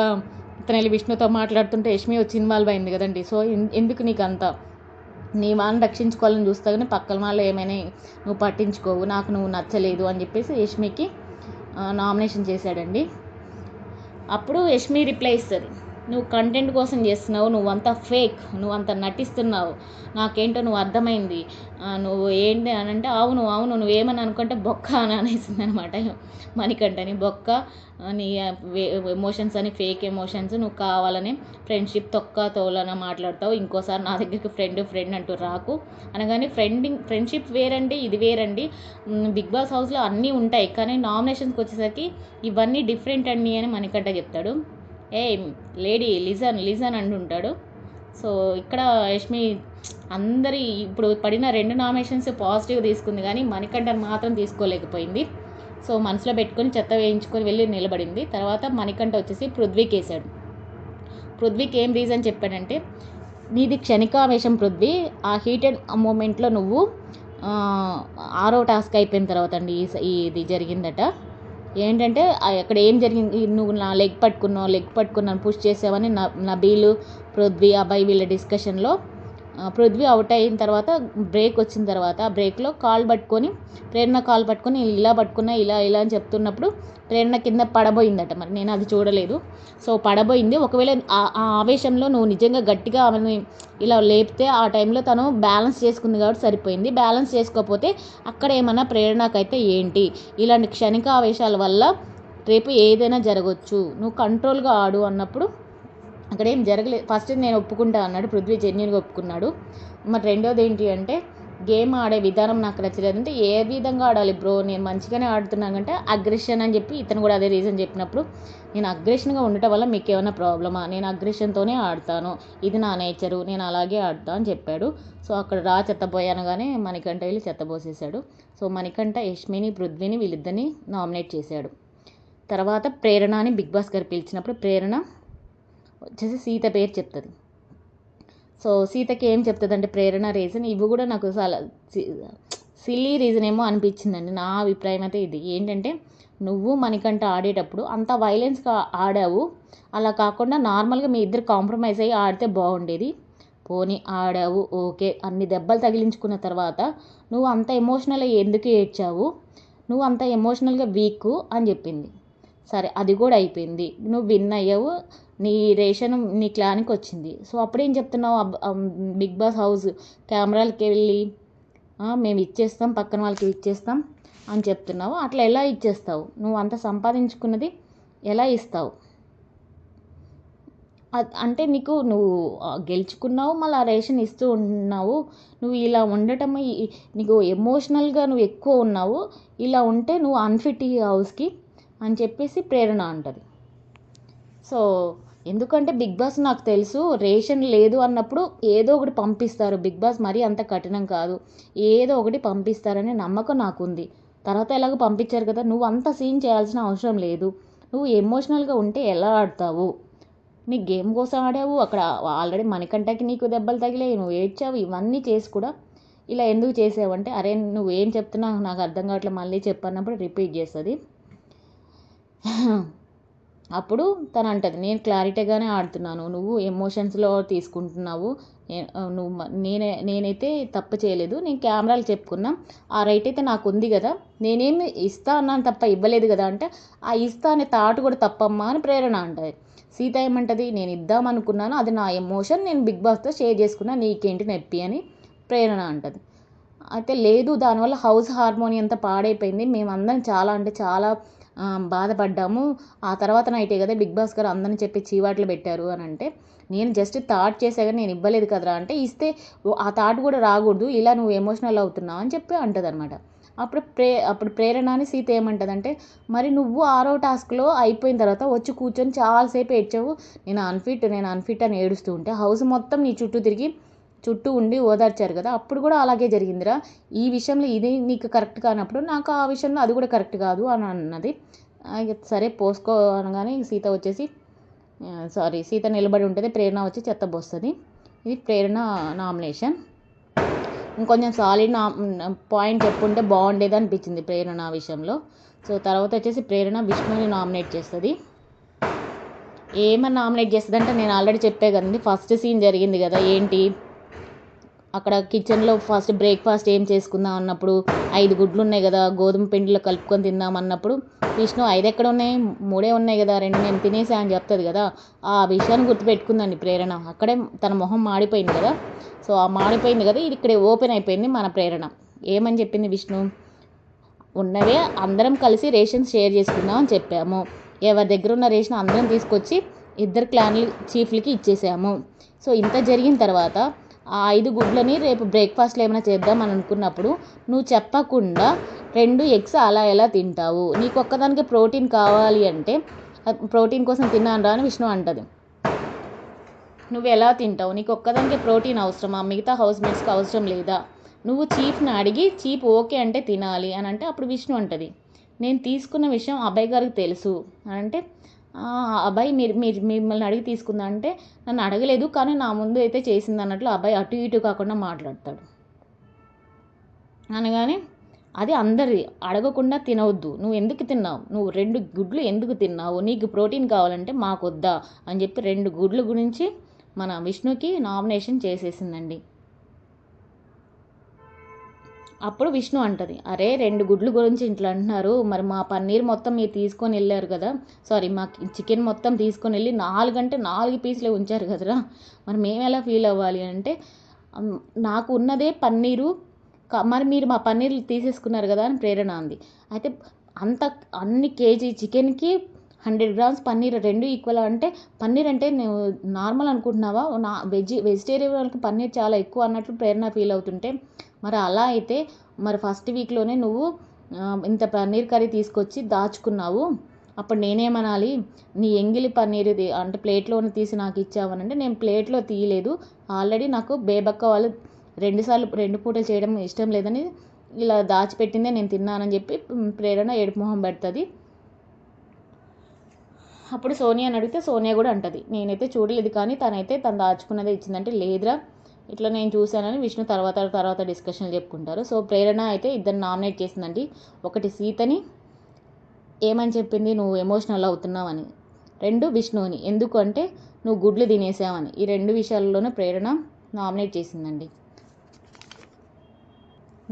ఇతను వెళ్ళి విష్ణుతో మాట్లాడుతుంటే యష్మి వచ్చి ఇన్వాల్వ్ అయింది కదండి. సో ఎందుకు నీకు అంతా నీ వాళ్ళని రక్షించుకోవాలని చూస్తా కానీ పక్కన వాళ్ళు ఏమైనా నువ్వు పట్టించుకోవు, నాకు నువ్వు నచ్చలేదు అని చెప్పేసి యష్మికి నామినేషన్ చేశాడండి. అప్పుడు యష్మి రిప్లై ఇస్తుంది, నువ్వు కంటెంట్ కోసం చేస్తున్నావు, నువ్వంతా ఫేక్, నువ్వంతా నటిస్తున్నావు, నాకేంటో నువ్వు అర్థమైంది, నువ్వు ఏంటి అని అంటే అవును నువ్వేమని అనుకుంటే బొక్క అని అనేసింది అనమాట మణికంఠని. బొక్క నీ ఎమోషన్స్ అని ఫేక్ ఎమోషన్స్, నువ్వు కావాలని ఫ్రెండ్షిప్ తోలన మాట్లాడతావు, ఇంకోసారి నా దగ్గరికి ఫ్రెండ్ అంటూ రాకు అనగానే ఫ్రెండ్షిప్ వేరండి, ఇది వేరండి, బిగ్ బాస్ హౌస్లో అన్నీ ఉంటాయి కానీ నామినేషన్స్కి వచ్చేసరికి ఇవన్నీ డిఫరెంట్ అండి అని మణికంఠ చెప్తాడు. ఏ లేడీ లిజన్ అంటుంటాడు. సో ఇక్కడ యష్మి అందరి ఇప్పుడు పడిన 2 నామినేషన్స్ పాజిటివ్ తీసుకుంది, కానీ మణికంఠన్ మాత్రం తీసుకోలేకపోయింది. సో మనసులో పెట్టుకొని చెత్త వేయించుకొని వెళ్ళి నిలబడింది. తర్వాత మణికంఠ వచ్చేసి పృథ్వీకి వేశాడు. పృథ్వీకి ఏం రీజన్ చెప్పాడంటే, నీది క్షణికావేశం పృథ్వీ, ఆ హీటెడ్ మూమెంట్లో నువ్వు 6వ టాస్క్ అయిపోయిన తర్వాత అండి ఇది జరిగిందట. ఏంటంటే అక్కడ ఏం జరిగింది, నువ్వు నా లెగ్ పట్టుకున్నాను పుష్ చేసావని నబీలు, పృథ్వీ, అభయ్ వీళ్ళ డిస్కషన్లో పృథ్వీ అవుట్ అయిన తర్వాత బ్రేక్ వచ్చిన తర్వాత ఆ బ్రేక్లో ప్రేరణ కాల్ పట్టుకొని ఇలా పట్టుకున్నా ఇలా అని చెప్తున్నప్పుడు ప్రేరణ కింద పడబోయిందట. మరి నేను అది చూడలేదు. సో పడబోయింది. ఒకవేళ ఆ ఆవేశంలో నువ్వు నిజంగా గట్టిగా ఆమెను ఇలా లేపితే ఆ టైంలో తను బ్యాలెన్స్ చేసుకుంది కాబట్టి సరిపోయింది. బ్యాలెన్స్ చేసుకోకపోతే అక్కడ ఏమన్నా ప్రేరణకైతే ఏంటి, ఇలాంటి క్షణిక ఆవేశాల వల్ల రేపు ఏదైనా జరగవచ్చు, నువ్వు కంట్రోల్గా ఆడు అన్నప్పుడు అక్కడ ఏం జరగలేదు. ఫస్ట్ నేను ఒప్పుకుంటా అన్నాడు పృథ్వీ, జెన్యున్గా ఒప్పుకున్నాడు. మరి రెండోది ఏంటి అంటే, గేమ్ ఆడే విధానం నాకు నచ్చలేదు. అంటే ఏ విధంగా ఆడాలి బ్రో, నేను మంచిగానే ఆడుతున్నానంటే అగ్రెషన్ అని చెప్పి ఇతను కూడా అదే రీజన్ చెప్పినప్పుడు, నేను అగ్రెషన్గా ఉండటం వల్ల మీకు ఏమైనా ప్రాబ్లమా, నేను అగ్రెషన్తోనే ఆడతాను, ఇది నా నేచరు, నేను అలాగే ఆడతా అని చెప్పాడు. సో అక్కడ చెత్తపోయానగానే మణికంఠ వెళ్ళి చెత్తపోసేశాడు. సో మణికంఠ యష్మిని, పృథ్వీని వీళ్ళిద్దరిని నామినేట్ చేశాడు. తర్వాత ప్రేరణని బిగ్ బాస్ గారు పిలిచినప్పుడు ప్రేరణ వచ్చేసి సీత పేరు చెప్తుంది. సో సీతకి ఏం చెప్తుంది అంటే ప్రేరణ రీజన్, ఇవి కూడా నాకు చాలా సిల్లీ రీజన్ ఏమో అనిపించిందండి. నా అభిప్రాయం అయితే ఇది ఏంటంటే, నువ్వు మణికంఠ ఆడేటప్పుడు అంత వైలెన్స్గా ఆడావు, అలా కాకుండా నార్మల్గా మీ ఇద్దరు కాంప్రమైజ్ అయ్యి ఆడితే బాగుండేది. పోనీ ఆడావు ఓకే, అన్ని దెబ్బలు తగిలించుకున్న తర్వాత నువ్వు అంత ఎమోషనల్గా ఎందుకు ఏడ్చావు, నువ్వు అంత ఎమోషనల్గా వీక్ అని చెప్పింది. సరే అది కూడా అయిపోయింది, నువ్వు విన్ అయ్యావు, నీ రేషన్ నీ క్లాన్కి వచ్చింది. సో అప్పుడేం చెప్తున్నావు, బిగ్ బాస్ హౌస్ కెమెరాలకి వెళ్ళి మేము ఇచ్చేస్తాం, పక్కన వాళ్ళకి ఇచ్చేస్తాం అని చెప్తున్నావు. అట్లా ఎలా ఇచ్చేస్తావు, నువ్వు అంత సంపాదించుకున్నది ఎలా ఇస్తావు? అంటే నువ్వు గెలుచుకున్నావు, మళ్ళీ ఆ రేషన్ ఇస్తూ ఉన్నావు. నువ్వు ఇలా ఉండటం నీకు ఎమోషనల్గా నువ్వు ఎక్కువ ఉన్నావు, ఇలా ఉంటే నువ్వు అన్ఫిట్ ఈ హౌస్కి అని చెప్పేసి ప్రేరణ అంటది. సో ఎందుకంటే బిగ్ బాస్ నాకు తెలుసు, రేషన్ లేదు అన్నప్పుడు ఏదో ఒకటి పంపిస్తారు. బిగ్ బాస్ మరీ అంత కఠినం కాదు, ఏదో ఒకటి పంపిస్తారనే నమ్మకం నాకుంది. తర్వాత ఎలాగో పంపించారు కదా, నువ్వు అంత సీన్ చేయాల్సిన అవసరం లేదు. నువ్వు ఎమోషనల్గా ఉంటే ఎలా ఆడతావు? నీ గేమ్ కోసం ఆడావు, అక్కడ ఆల్రెడీ మణికంఠకి నీకు దెబ్బలు తగిలాయి, నువ్వు ఏడ్చావు, ఇవన్నీ చేసి కూడా ఇలా ఎందుకు చేసావంటే, అరే నువ్వు ఏం చెప్తున్నావు నాకు అర్థం కావట్లేదు, మళ్ళీ చెప్పన్నప్పుడు రిపీట్ చేస్తుంది. అప్పుడు తను అంటది, నేను క్లారిటీగానే ఆడుతున్నాను, నువ్వు ఎమోషన్స్లో తీసుకుంటున్నావు, నేనైతే తప్పు చేయలేదు, నేను కెమెరాలు చెప్పుకున్నా, ఆ రైట్ అయితే నాకు ఉంది కదా, నేనేమి ఇస్తా అన్నాను తప్ప ఇవ్వలేదు కదా అంటే, ఆ ఇస్తా అనే తాటు కూడా తప్పమ్మా అని ప్రేరణ అంటది. సీత ఏమంటది, నేను ఇద్దామనుకున్నాను, అది నా ఎమోషన్, నేను బిగ్ బాస్తో షేర్ చేసుకున్నా, నీకేంటి నొప్పి అని ప్రేరణ అంటది. అయితే లేదు, దానివల్ల హౌస్ హార్మోని అంతా పాడైపోయింది, మేమందరం చాలా అంటే చాలా బాధపడ్డాము, ఆ తర్వాత నైటే కదా బిగ్ బాస్ గారు అందరిని చెప్పి చీవాట్లు పెట్టారు అని అంటే, నేను జస్ట్ థాట్ చేసా కానీ నేను ఇవ్వలేదు కదరా అంటే, ఇస్తే ఆ థాట్ కూడా రాకూడదు, ఇలా నువ్వు ఎమోషనల్ అవుతున్నావు అని చెప్పి అంటది అనమాట. అప్పుడు ప్రేరణని సీత ఏమంటదంటే, మరి నువ్వు 6వ టాస్క్లో అయిపోయిన తర్వాత వచ్చి కూర్చొని చాలాసేపు ఏడ్చావు, నేను అన్ఫిట్ అని ఏడుస్తూ ఉంటే హౌస్ మొత్తం నీ చుట్టూ ఉండి ఓదార్చారు కదా, అప్పుడు కూడా అలాగే జరిగిందిరా, ఈ విషయంలో ఇది నీకు కరెక్ట్ కానప్పుడు నాకు ఆ విషయంలో అది కూడా కరెక్ట్ కాదు అని అన్నది. సరే పోసుకో అనగానే సీత నిలబడి ఉంటుంది, ప్రేరణ వచ్చి చెత్త పోస్తుంది. ఇది ప్రేరణ నామినేషన్. ఇంకొంచెం సాలిడ్ పాయింట్ చెప్పుంటే బాగుండేది అనిపించింది ప్రేరణ విషయంలో. సో తర్వాత వచ్చేసి ప్రేరణ విష్ణుని నామినేట్ చేస్తుంది. ఏమని నామినేట్ చేస్తుంది అంటే, నేను ఆల్రెడీ చెప్పే కదండి, ఫస్ట్ సీన్ జరిగింది కదా, ఏంటి అక్కడ కిచెన్లో ఫస్ట్ బ్రేక్ఫాస్ట్ ఏం చేసుకుందాం అన్నప్పుడు 5 గుడ్లు ఉన్నాయి కదా, గోధుమ పిండిలో కలుపుకొని తిందాం అన్నప్పుడు విష్ణు 5 ఎక్కడ ఉన్నాయి, 3 ఉన్నాయి కదా, 2 నేను తినేసా అని చెప్తుంది కదా, ఆ విషయాన్ని గుర్తుపెట్టుకుందండి ప్రేరణ. అక్కడే తన మొహం మాడిపోయింది కదా, సో ఆ మాడిపోయింది కదా, ఇది ఇక్కడే ఓపెన్ అయిపోయింది మన ప్రేరణ. ఏమని చెప్పింది విష్ణు, ఉన్నవే అందరం కలిసి రేషన్ షేర్ చేసుకుందాం అని చెప్పాము, ఎవరి దగ్గర ఉన్న రేషన్ అందరం తీసుకొచ్చి 2 క్లాన్లు చీఫ్లకి ఇచ్చేసాము. సో ఇంత జరిగిన తర్వాత ఆ 5 గుడ్లని రేపు బ్రేక్ఫాస్ట్లో ఏమైనా చేద్దాం అని అనుకున్నప్పుడు నువ్వు చెప్పకుండా 2 ఎగ్స్ అలా ఎలా తింటావు, నీకు ఒక్కదానికి ప్రోటీన్ కావాలి అంటే ప్రోటీన్ కోసం తిన్నాను రా అని విష్ణు అంటది. నువ్వు ఎలా తింటావు? నీకు ఒక్కదానికే ప్రోటీన్ అవసరమా? మిగతా హౌస్ మేట్స్కి అవసరం లేదా? నువ్వు చీఫ్ని అడిగి చీఫ్ ఓకే అంటే తినాలి అని అంటే అప్పుడు విష్ణు అంటది, నేను తీసుకున్న విషయం అబ్బాయి గారికి తెలుసు అని అంటే, అబ్బాయి మీరు మీరు మిమ్మల్ని అడిగి తీసుకుందా అంటే, నన్ను అడగలేదు కానీ నా ముందు అయితే చేసింది అన్నట్లు అబ్బాయి అటు ఇటు కాకుండా మాట్లాడతాడు. అనగానే అది అందరిది, అడగకుండా తినవద్దు, నువ్వు ఎందుకు తిన్నావు, నువ్వు 2 గుడ్లు ఎందుకు తిన్నావు, నీకు ప్రోటీన్ కావాలంటే మాకొద్దా అని చెప్పి 2 గుడ్ల గురించి మన విష్ణుకి నామినేషన్ చేసేసిందండి. అప్పుడు విష్ణు అంటది, అరే 2 గుడ్లు గురించి ఇంట్లో అంటున్నారు, మరి మా పన్నీర్ మొత్తం మీరు తీసుకొని వెళ్ళారు కదా, సారీ మా చికెన్ మొత్తం తీసుకొని వెళ్ళి 4 అంటే 4 పీసులే ఉంచారు కదరా, మరి మేము ఎలా ఫీల్ అవ్వాలి అంటే, నాకు ఉన్నదే పన్నీరు, మరి మీరు మా పన్నీర్ తీసేసుకున్నారు కదా అని ప్రేరణ అంది. అయితే అన్ని కేజీ చికెన్కి 100 గ్రామ్స్ పన్నీర్ 2 ఈక్వల్ అంటే, పన్నీర్ అంటే నువ్వు నార్మల్ అనుకుంటున్నావా, వెజిటేరియన్ వాళ్ళకి పన్నీర్ చాలా ఎక్కువ అన్నట్లు ప్రేరణ ఫీల్ అవుతుంటే, మరి అలా అయితే మరి ఫస్ట్ వీక్లోనే నువ్వు ఇంత పన్నీర్ కర్రీ తీసుకొచ్చి దాచుకున్నావు, అప్పుడు నేనేమనాలి, నీ ఎంగిలి పన్నీర్ అంటే ప్లేట్లోనే తీసి నాకు ఇచ్చావనంటే, నేను ప్లేట్లో తీయలేదు, ఆల్రెడీ నాకు బేబక్క వాళ్ళు 2 పూటలు చేయడం ఇష్టం లేదని ఇలా దాచిపెట్టిందే నేను తిన్నానని చెప్పి ప్రేరణ ఏడుపు మొహం పెడుతుంది. అప్పుడు సోనియాని అడిగితే సోనియా కూడా అంటది, నేనైతే చూడలేదు కానీ తను దాచుకున్నదే ఇచ్చిందంటే, లేదురా ఇట్లా నేను చూశానని విష్ణు తర్వాత డిస్కషన్లు చెప్పుకుంటారు. సో ప్రేరణ అయితే ఇద్దరు నామినేట్ చేసిందండి. ఒకటి సీతని ఏమని చెప్పింది, నువ్వు ఎమోషనల్ అవుతున్నావని, 2 విష్ణుని ఎందుకు అంటే నువ్వు గుడ్లు తినేసావని. ఈ 2 విషయాల్లోనే ప్రేరణ నామినేట్ చేసిందండి.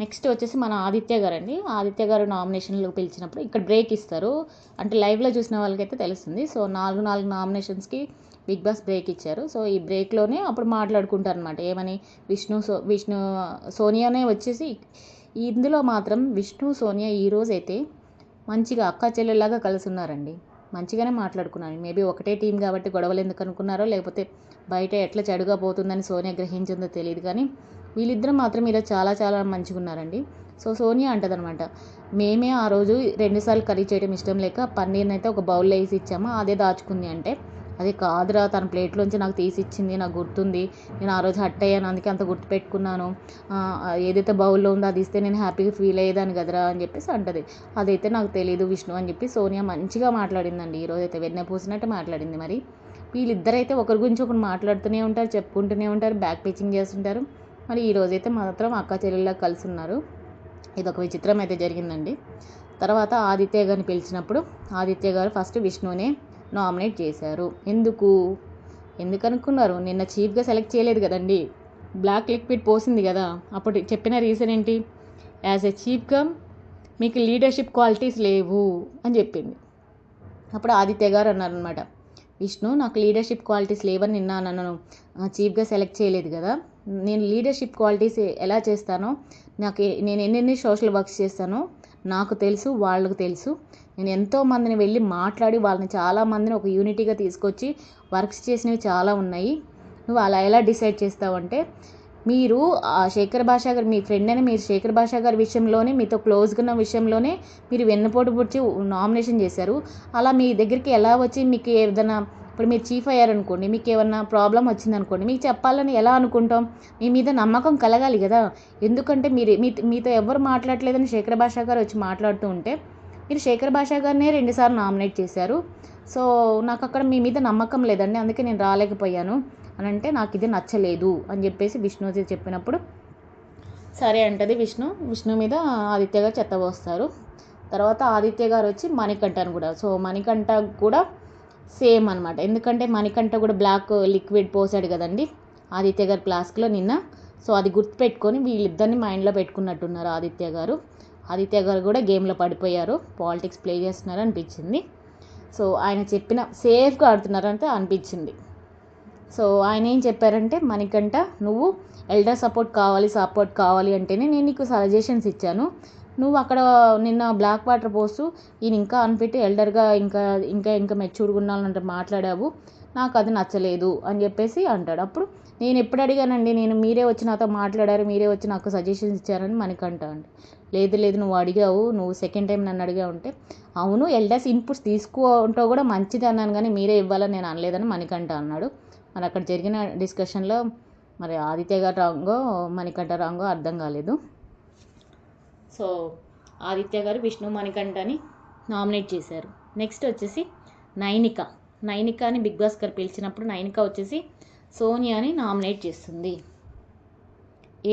నెక్స్ట్ వచ్చేసి మన ఆదిత్య గారు అండి. ఆదిత్య గారు నామినేషన్లు పిలిచినప్పుడు ఇక్కడ బ్రేక్ ఇస్తారు, అంటే లైవ్లో చూసిన వాళ్ళకైతే తెలుస్తుంది. సో 4 నామినేషన్స్కి బిగ్ బాస్ బ్రేక్ ఇచ్చారు. సో ఈ బ్రేక్లోనే అప్పుడు మాట్లాడుకుంటారు అనమాట, ఏమని విష్ణు సోనియానే వచ్చేసి, ఇందులో మాత్రం విష్ణు సోనియా ఈరోజైతే మంచిగా అక్క చెల్లెల్లాగా కలిసి ఉన్నారండి, మంచిగానే మాట్లాడుకున్నారు. మేబీ ఒకటే టీం కాబట్టి గొడవలు ఎందుకు అనుకున్నారో, లేకపోతే బయట ఎట్లా చెడుగా పోతుందని సోనియా గ్రహించిందో తెలియదు కానీ వీళ్ళిద్దరూ మాత్రం ఈరోజు చాలా మంచిగా ఉన్నారండి. సో సోనియా అంటదనమాట, మేమే ఆ రోజు 2 సార్లు కర్రీ చేయడం ఇష్టం లేక పన్నీర్ని అయితే ఒక బౌల్లో వేసి ఇచ్చాము, అదే దాచుకుంది అంటే, అది కాదురా తన ప్లేట్లోంచి నాకు తీసి ఇచ్చింది, నాకు గుర్తుంది, నేను ఆ రోజు హట్ అయ్యాను అందుకే అంత గుర్తుపెట్టుకున్నాను, ఏదైతే బౌల్లో ఉందో అది ఇస్తే నేను హ్యాపీగా ఫీల్ అయ్యేదాన్ని కదరా అని చెప్పేసి అంటది. అదైతే నాకు తెలియదు విష్ణు అని చెప్పి సోనియా మంచిగా మాట్లాడిందండి. ఈరోజైతే వెన్నె పూసినట్టు మాట్లాడింది. మరి వీళ్ళిద్దరైతే ఒకరి గురించి ఒకరు మాట్లాడుతూనే ఉంటారు, చెప్పుకుంటూనే ఉంటారు, బ్యాక్ పిచింగ్ చేస్తుంటారు. మరి ఈరోజైతే మాత్రం అక్క చెల్లెళ్ళగా కలిసి ఉన్నారు. ఇదొక విచిత్రం అయితే జరిగిందండి. తర్వాత ఆదిత్య గారిని పిలిచినప్పుడు ఆదిత్య గారు ఫస్ట్ విష్ణునే నామినేట్ చేశారు. ఎందుకు అనుకున్నారు, నిన్న చీఫ్గా సెలెక్ట్ చేయలేదు కదండి, బ్లాక్ లిక్విడ్ పోసింది కదా, అప్పుడు చెప్పిన రీజన్ ఏంటి, యాజ్ ఎ చీఫ్గా మీకు లీడర్షిప్ క్వాలిటీస్ లేవు అని చెప్పింది. అప్పుడు ఆదిత్య గారు అన్నారనమాట, విష్ణు నాకు లీడర్షిప్ క్వాలిటీస్ లేవని నిన్న నన్ను చీఫ్గా సెలెక్ట్ చేయలేదు కదా, నేను లీడర్షిప్ క్వాలిటీస్ ఎలా చేస్తానో, నేను ఎన్నెన్ని సోషల్ వర్క్స్ చేస్తానో నాకు తెలుసు, వాళ్ళకు తెలుసు, నేను ఎంతోమందిని వెళ్ళి మాట్లాడి వాళ్ళని చాలామందిని ఒక యూనిటీగా తీసుకొచ్చి వర్క్స్ చేసినవి చాలా ఉన్నాయి, నువ్వు అలా ఎలా డిసైడ్ చేస్తావంటే, మీరు శేఖర్ భాషా గారు మీ ఫ్రెండ్ అని మీరు శేఖర్ భాషా గారి విషయంలోనే మీతో క్లోజ్గా ఉన్న విషయంలోనే మీరు వెన్నుపోటు పుడిచి నామినేషన్ చేశారు, అలా మీ దగ్గరికి ఎలా వచ్చి మీకు ఏదైనా ఇప్పుడు మీరు చీఫ్ అయ్యారనుకోండి, మీకు ఏమన్నా ప్రాబ్లం వచ్చిందనుకోండి, మీకు చెప్పాలని ఎలా అనుకుంటాం, మీ మీద నమ్మకం కలగాలి కదా, ఎందుకంటే మీతో ఎవరు మాట్లాడలేదని శేఖర్ భాషా గారు వచ్చి మాట్లాడుతూ ఉంటే మీరు శేఖర్ భాషా గారినే 2 సార్లు నామినేట్ చేశారు, సో నాకు అక్కడ మీ మీద నమ్మకం లేదండి, అందుకే నేను రాలేకపోయాను అని అంటే, నాకు ఇది నచ్చలేదు అని చెప్పేసి విష్ణు చెప్పినప్పుడు సరే అంటది విష్ణు మీద ఆదిత్య గారు చెత్తబోస్తారు. తర్వాత ఆదిత్య గారు వచ్చి మణికంఠను కూడా, సో మణికంఠ కూడా సేమ్ అనమాట, ఎందుకంటే మణికంఠ కూడా బ్లాక్ లిక్విడ్ పోసాడు కదండి ఆదిత్య గారు ఫ్లాస్క్లో నిన్న, సో అది గుర్తుపెట్టుకొని వీళ్ళిద్దరిని మైండ్లో పెట్టుకున్నట్టున్నారు ఆదిత్య గారు కూడా గేమ్లో పడిపోయారు, పాలిటిక్స్ ప్లే చేస్తున్నారు అనిపించింది. సో ఆయన చెప్పిన సేఫ్గా ఆడుతున్నారంటే అనిపించింది. సో ఆయన ఏం చెప్పారంటే, మణికంఠ నువ్వు ఎల్డర్ సపోర్ట్ కావాలి అంటేనే నేను నీకు సజెషన్స్ ఇచ్చాను, నువ్వు అక్కడ నిన్న బ్లాక్ వాటర్ పోస్తూ ఈయన ఇంకా అనిపెట్టి ఎల్డర్గా ఇంకా మెచ్యూర్గా ఉండాలంటే మాట్లాడావు, నాకు అది నచ్చలేదు అని చెప్పేసి అంటాడు. అప్పుడు నేను ఎప్పుడు అడిగానండి, మీరే వచ్చి నాతో మాట్లాడారు, మీరే వచ్చి నాకు సజెషన్స్ ఇచ్చారని మణికంఠ అండి. లేదు నువ్వు అడిగావు, నువ్వు సెకండ్ టైం నన్ను అడిగావు అంటే, అవును ఎల్డర్స్ ఇన్పుట్స్ తీసుకుంటూ కూడా మంచిది అన్నాను, కానీ మీరే ఇవ్వాలని నేను అనలేదని మణికంఠ అన్నాడు. మరి అక్కడ జరిగిన డిస్కషన్లో మరి ఆదిత్య గారు రాంగో మణికంఠ రాంగో అర్థం కాలేదు. సో ఆదిత్య గారు విష్ణు మణికంఠని నామినేట్ చేశారు. నెక్స్ట్ వచ్చేసి నైనికాని బిగ్ బాస్ గారు పిలిచినప్పుడు నైనిక వచ్చేసి సోనియాని నామినేట్ చేస్తుంది.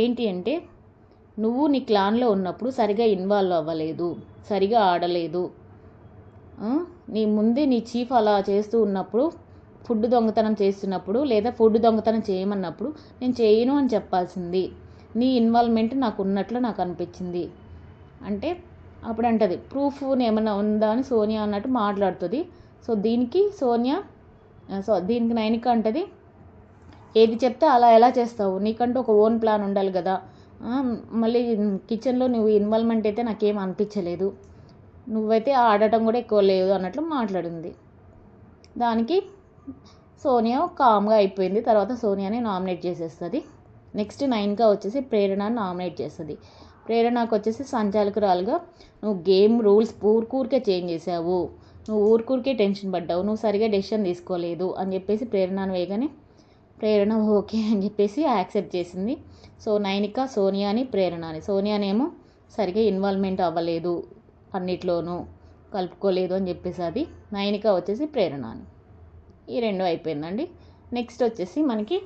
ఏంటి అంటే, నువ్వు నీ క్లాన్లో ఉన్నప్పుడు సరిగా ఇన్వాల్వ్ అవ్వలేదు, సరిగా ఆడలేదు, నీ ముందే నీ చీఫ్ అలా చేస్తూ ఉన్నప్పుడు, ఫుడ్ దొంగతనం చేస్తున్నప్పుడు లేదా ఫుడ్ దొంగతనం చేయమన్నప్పుడు నేను చేయను అని చెప్పాల్సింది. నీ ఇన్వాల్వ్మెంట్ నాకు ఉన్నట్లు నాకు అనిపించింది అంటే అప్పుడు అంటది ప్రూఫ్ ఏమన్నా ఉందా అని సోనియా అన్నట్టు మాట్లాడుతుంది. సో దీనికి నైనిక అంటది, ఏది చెప్తే అలా ఎలా చేస్తావు, నీకంటూ ఒక ఓన్ ప్లాన్ ఉండాలి కదా, మళ్ళీ కిచెన్లో నువ్వు ఇన్వాల్వ్మెంట్ అయితే నాకేం అనిపించలేదు, నువ్వైతే ఆడటం కూడా ఎక్కువ లేదు అన్నట్లు మాట్లాడింది. దానికి సోనియా కామ్గా అయిపోయింది. తర్వాత సోనియాని నామినేట్ చేసేస్తుంది. నెక్స్ట్ నైనిక వచ్చేసి ప్రేరణని నామినేట్ చేస్తుంది. ప్రేరణకు వచ్చేసి సంచాలకురాలుగా నువ్వు గేమ్ రూల్స్ ఊరికే చేంజ్ చేసావు, నువ్వు ఊరికే టెన్షన్ పడ్డావు, నువ్వు సరిగా డెసిషన్ తీసుకోలేదు అని చెప్పేసి ప్రేరణను వేయగానే ప్రేరణ ఓకే అని చెప్పేసి యాక్సెప్ట్ చేసింది. సో నైనిక సోనియానేమో సరిగా ఇన్వాల్వ్మెంట్ అవ్వలేదు, అన్నిట్లోనూ కలుపుకోలేదు అని చెప్పేసి అది. నైనిక వచ్చేసి ప్రేరణని. ఈ రెండు అయిపోయిందండి. నెక్స్ట్ వచ్చేసి మనకి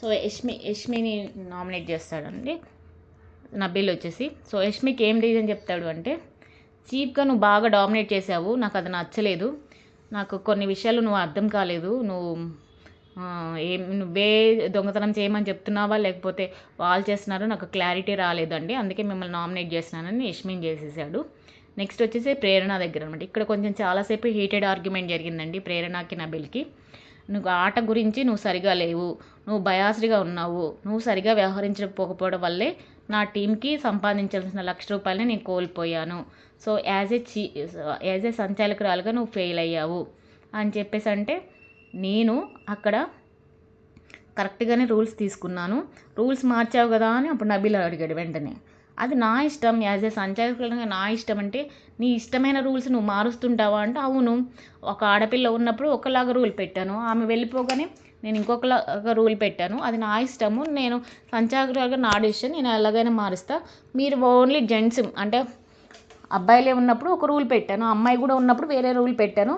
సో యష్మిని నామినేట్ చేస్తాడండి నబీల్ వచ్చేసి. సో యష్మికి ఏం రీజన్ చెప్తాడు అంటే, చీఫ్గా నువ్వు బాగా డామినేట్ చేసావు, నాకు అది నచ్చలేదు, నాకు కొన్ని విషయాలు నువ్వు అర్థం కాలేదు, నువ్వే దొంగతనం చేయమని చెప్తున్నావా లేకపోతే వాళ్ళు చేస్తున్నారో నాకు క్లారిటీ రాలేదండి, అందుకే మిమ్మల్ని నామినేట్ చేస్తున్నానని యష్మిన్ చేసేసాడు. నెక్స్ట్ వచ్చేసి ప్రేరణ దగ్గర అనమాట. ఇక్కడ కొంచెం చాలాసేపు హీటెడ్ ఆర్గ్యుమెంట్ జరిగిందండి ప్రేరణకి నబీల్కి. నువ్వు ఆట గురించి నువ్వు సరిగా లేవు, నువ్వు బయాస్డ్గా ఉన్నావు, నువ్వు సరిగా వ్యవహరించకపోవడం వల్లే నా టీంకి సంపాదించాల్సిన ₹1,00,000 నేను కోల్పోయాను, సో యాజ్ ఏ సంచాలకురాలుగా నువ్వు ఫెయిల్ అయ్యావు అని చెప్పేసి అంటే, నేను అక్కడ కరెక్ట్గానే రూల్స్ తీసుకున్నాను, రూల్స్ మార్చావు కదా అని అప్పుడు నబీల్ అడిగాడు వెంటనే. అది నా ఇష్టం, యాజ్ ఏ సంచాలకులుగా నా ఇష్టం అంటే, నీ ఇష్టమైన రూల్స్ నువ్వు మారుస్తుంటావా అంటే, అవును, ఒక ఆడపిల్ల ఉన్నప్పుడు ఒకలాగా రూల్ పెట్టాను, ఆమె వెళ్ళిపోగానే నేను ఇంకొకలాగా రూల్ పెట్టాను, అది నా ఇష్టము, నేను సంచాలకులుగా నా డిసిషన్, నేను ఎలాగైనా మారుస్తా, మీరు ఓన్లీ జెంట్స్ అంటే అబ్బాయిలే ఉన్నప్పుడు ఒక రూల్ పెట్టాను, అమ్మాయి కూడా ఉన్నప్పుడు వేరే రూల్ పెట్టాను,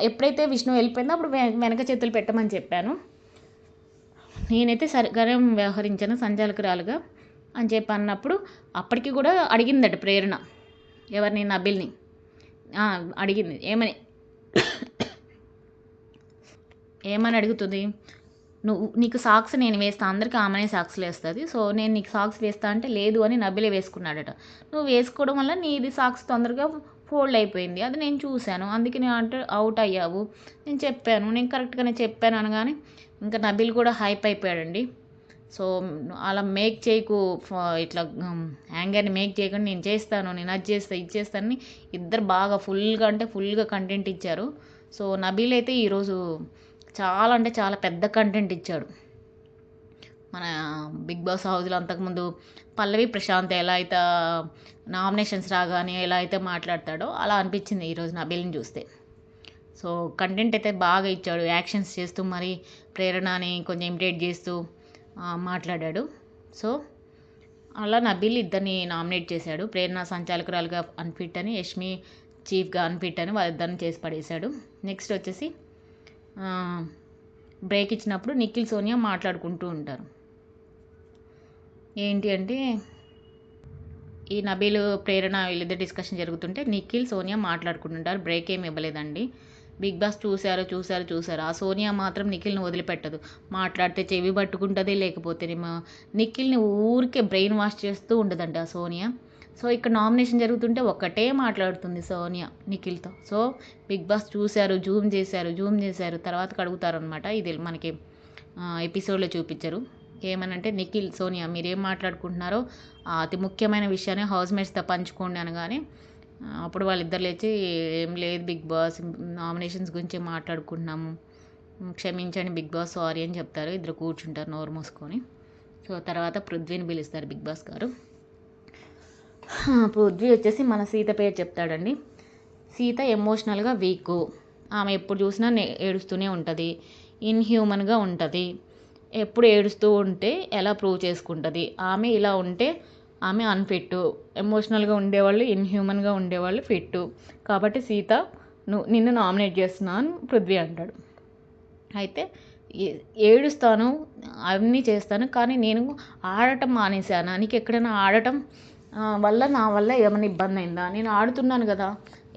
ఎప్పుడైతే విష్ణు వెళ్ళిపోయిందో అప్పుడు వెనక చేతులు పెట్టమని చెప్పాను, నేనైతే సరిగానే వ్యవహరించాను సంచాలకురాలుగా అని చెప్పి అన్నప్పుడు అప్పటికి కూడా అడిగిందట ప్రేరణ ఎవరిని, నబీల్ని అడిగింది. ఏమని అడుగుతుంది, నీకు సాక్స్ నేను వేస్తా, అందరికీ ఆమెనే సాక్స్లు వేస్తుంది, సో నేను నీకు సాక్స్ వేస్తా అంటే లేదు అని నబీలే వేసుకున్నాడట. నువ్వు వేసుకోవడం వల్ల నీది సాక్స్ తొందరగా ఫోల్డ్ అయిపోయింది, అది నేను చూశాను, అందుకే నేను అవుట్ అయ్యావు, నేను చెప్పాను, నేను కరెక్ట్గానే చెప్పాను అనగానే ఇంకా నబీల్ కూడా హైప్ అయిపోయాడండి. సో అలా మేక్ చేయకు, ఇట్లా యాంగర్ని మేక్ చేయకుండా నేను చేస్తాను, నేను అది చేస్తా ఇది చేస్తానని ఇద్దరు బాగా ఫుల్గా కంటెంట్ ఇచ్చారు. సో నబీల్ అయితే ఈరోజు చాలా అంటే చాలా పెద్ద కంటెంట్ ఇచ్చాడు. మన బిగ్ బాస్ హౌస్లో అంతకుముందు పల్లవి ప్రశాంత్ ఎలా అయితే నామినేషన్స్ రాగానే ఎలా అయితే మాట్లాడతాడో అలా అనిపించింది ఈరోజు నబీల్ని చూస్తే. సో కంటెంట్ అయితే బాగా ఇచ్చాడు, యాక్షన్స్ చేస్తూ మరి ప్రేరణని కొంచెం ఇమిటేట్ చేస్తూ మాట్లాడాడు. సో అలా నబీల్ ఇద్దరిని నామినేట్ చేశాడు. ప్రేరణ సంచాలకురాలుగా అన్ఫిట్ అని, యష్మి చీఫ్గా అన్ఫిట్ అని వాళ్ళిద్దరిని చేసి పడేశాడు. నెక్స్ట్ వచ్చేసి బ్రేక్ ఇచ్చినప్పుడు నిఖిల్ సోనియా మాట్లాడుకుంటూ ఉంటారు. ఏంటి అంటే, ఈ నబీల్ ప్రేరణ వీళ్ళిద్దరు డిస్కషన్ జరుగుతుంటే నిఖిల్ సోనియా మాట్లాడుకుంటుంటారు. బ్రేక్ ఏమి ఇవ్వలేదండి. బిగ్ బాస్ చూశారు. ఆ సోనియా మాత్రం నిఖిల్ని వదిలిపెట్టదు, మాట్లాడితే చెవి పట్టుకుంటుంది, లేకపోతే నిఖిల్ని ఊరికే బ్రెయిన్ వాష్ చేస్తూ ఉంటుందంట ఆ సోనియా. సో ఇక్కడ నామినేషన్ జరుగుతుంటే ఒక్కటే మాట్లాడుతుంది సోనియా నిఖిల్తో. సో బిగ్ బాస్ జూమ్ చేశారు, తర్వాత అడుగుతారనమాట. ఇది మనకి ఎపిసోడ్లో చూపించారు. ఏమనంటే, నిఖిల్ సోనియా మీరేం మాట్లాడుకుంటున్నారో అతి ముఖ్యమైన విషయాన్ని హౌస్ మేట్స్తో పంచుకోండి అనగానే అప్పుడు వాళ్ళిద్దరు లేచి ఏం లేదు బిగ్ బాస్ నామినేషన్స్ గురించి మాట్లాడుకుంటున్నాము, క్షమించండి బిగ్ బాస్ సారీ అని చెప్తారు. ఇద్దరు కూర్చుంటారు నోరు మూసుకొని. సో తర్వాత పృథ్వీని పిలుస్తారు బిగ్ బాస్ గారు. పృథ్వీ వచ్చేసి మన సీత పేరు చెప్తాడండి. సీత ఎమోషనల్గా వీక్, ఆమె ఎప్పుడు చూసినా ఏడుస్తూనే ఉంటుంది, ఇన్హ్యూమన్గా ఉంటుంది, ఎప్పుడు ఏడుస్తూ ఉంటే ఎలా ప్రూవ్ చేసుకుంటుంది. ఆమె ఇలా ఉంటే ఆమె అన్ఫిట్, ఎమోషనల్గా ఉండేవాళ్ళు ఇన్హ్యూమన్గా ఉండేవాళ్ళు ఫిట్. కాబట్టి సీత నిన్ను నామినేట్ చేస్తున్నాను పృథ్వీ అంటాడు. అయితే ఏడుస్తాను అన్నీ చేస్తాను, కానీ నేను ఆడటం మానేశాను. నీకు ఎక్కడైనా ఆడటం వల్ల నా వల్ల ఏమైనా ఇబ్బంది అయిందా? నేను ఆడుతున్నాను కదా.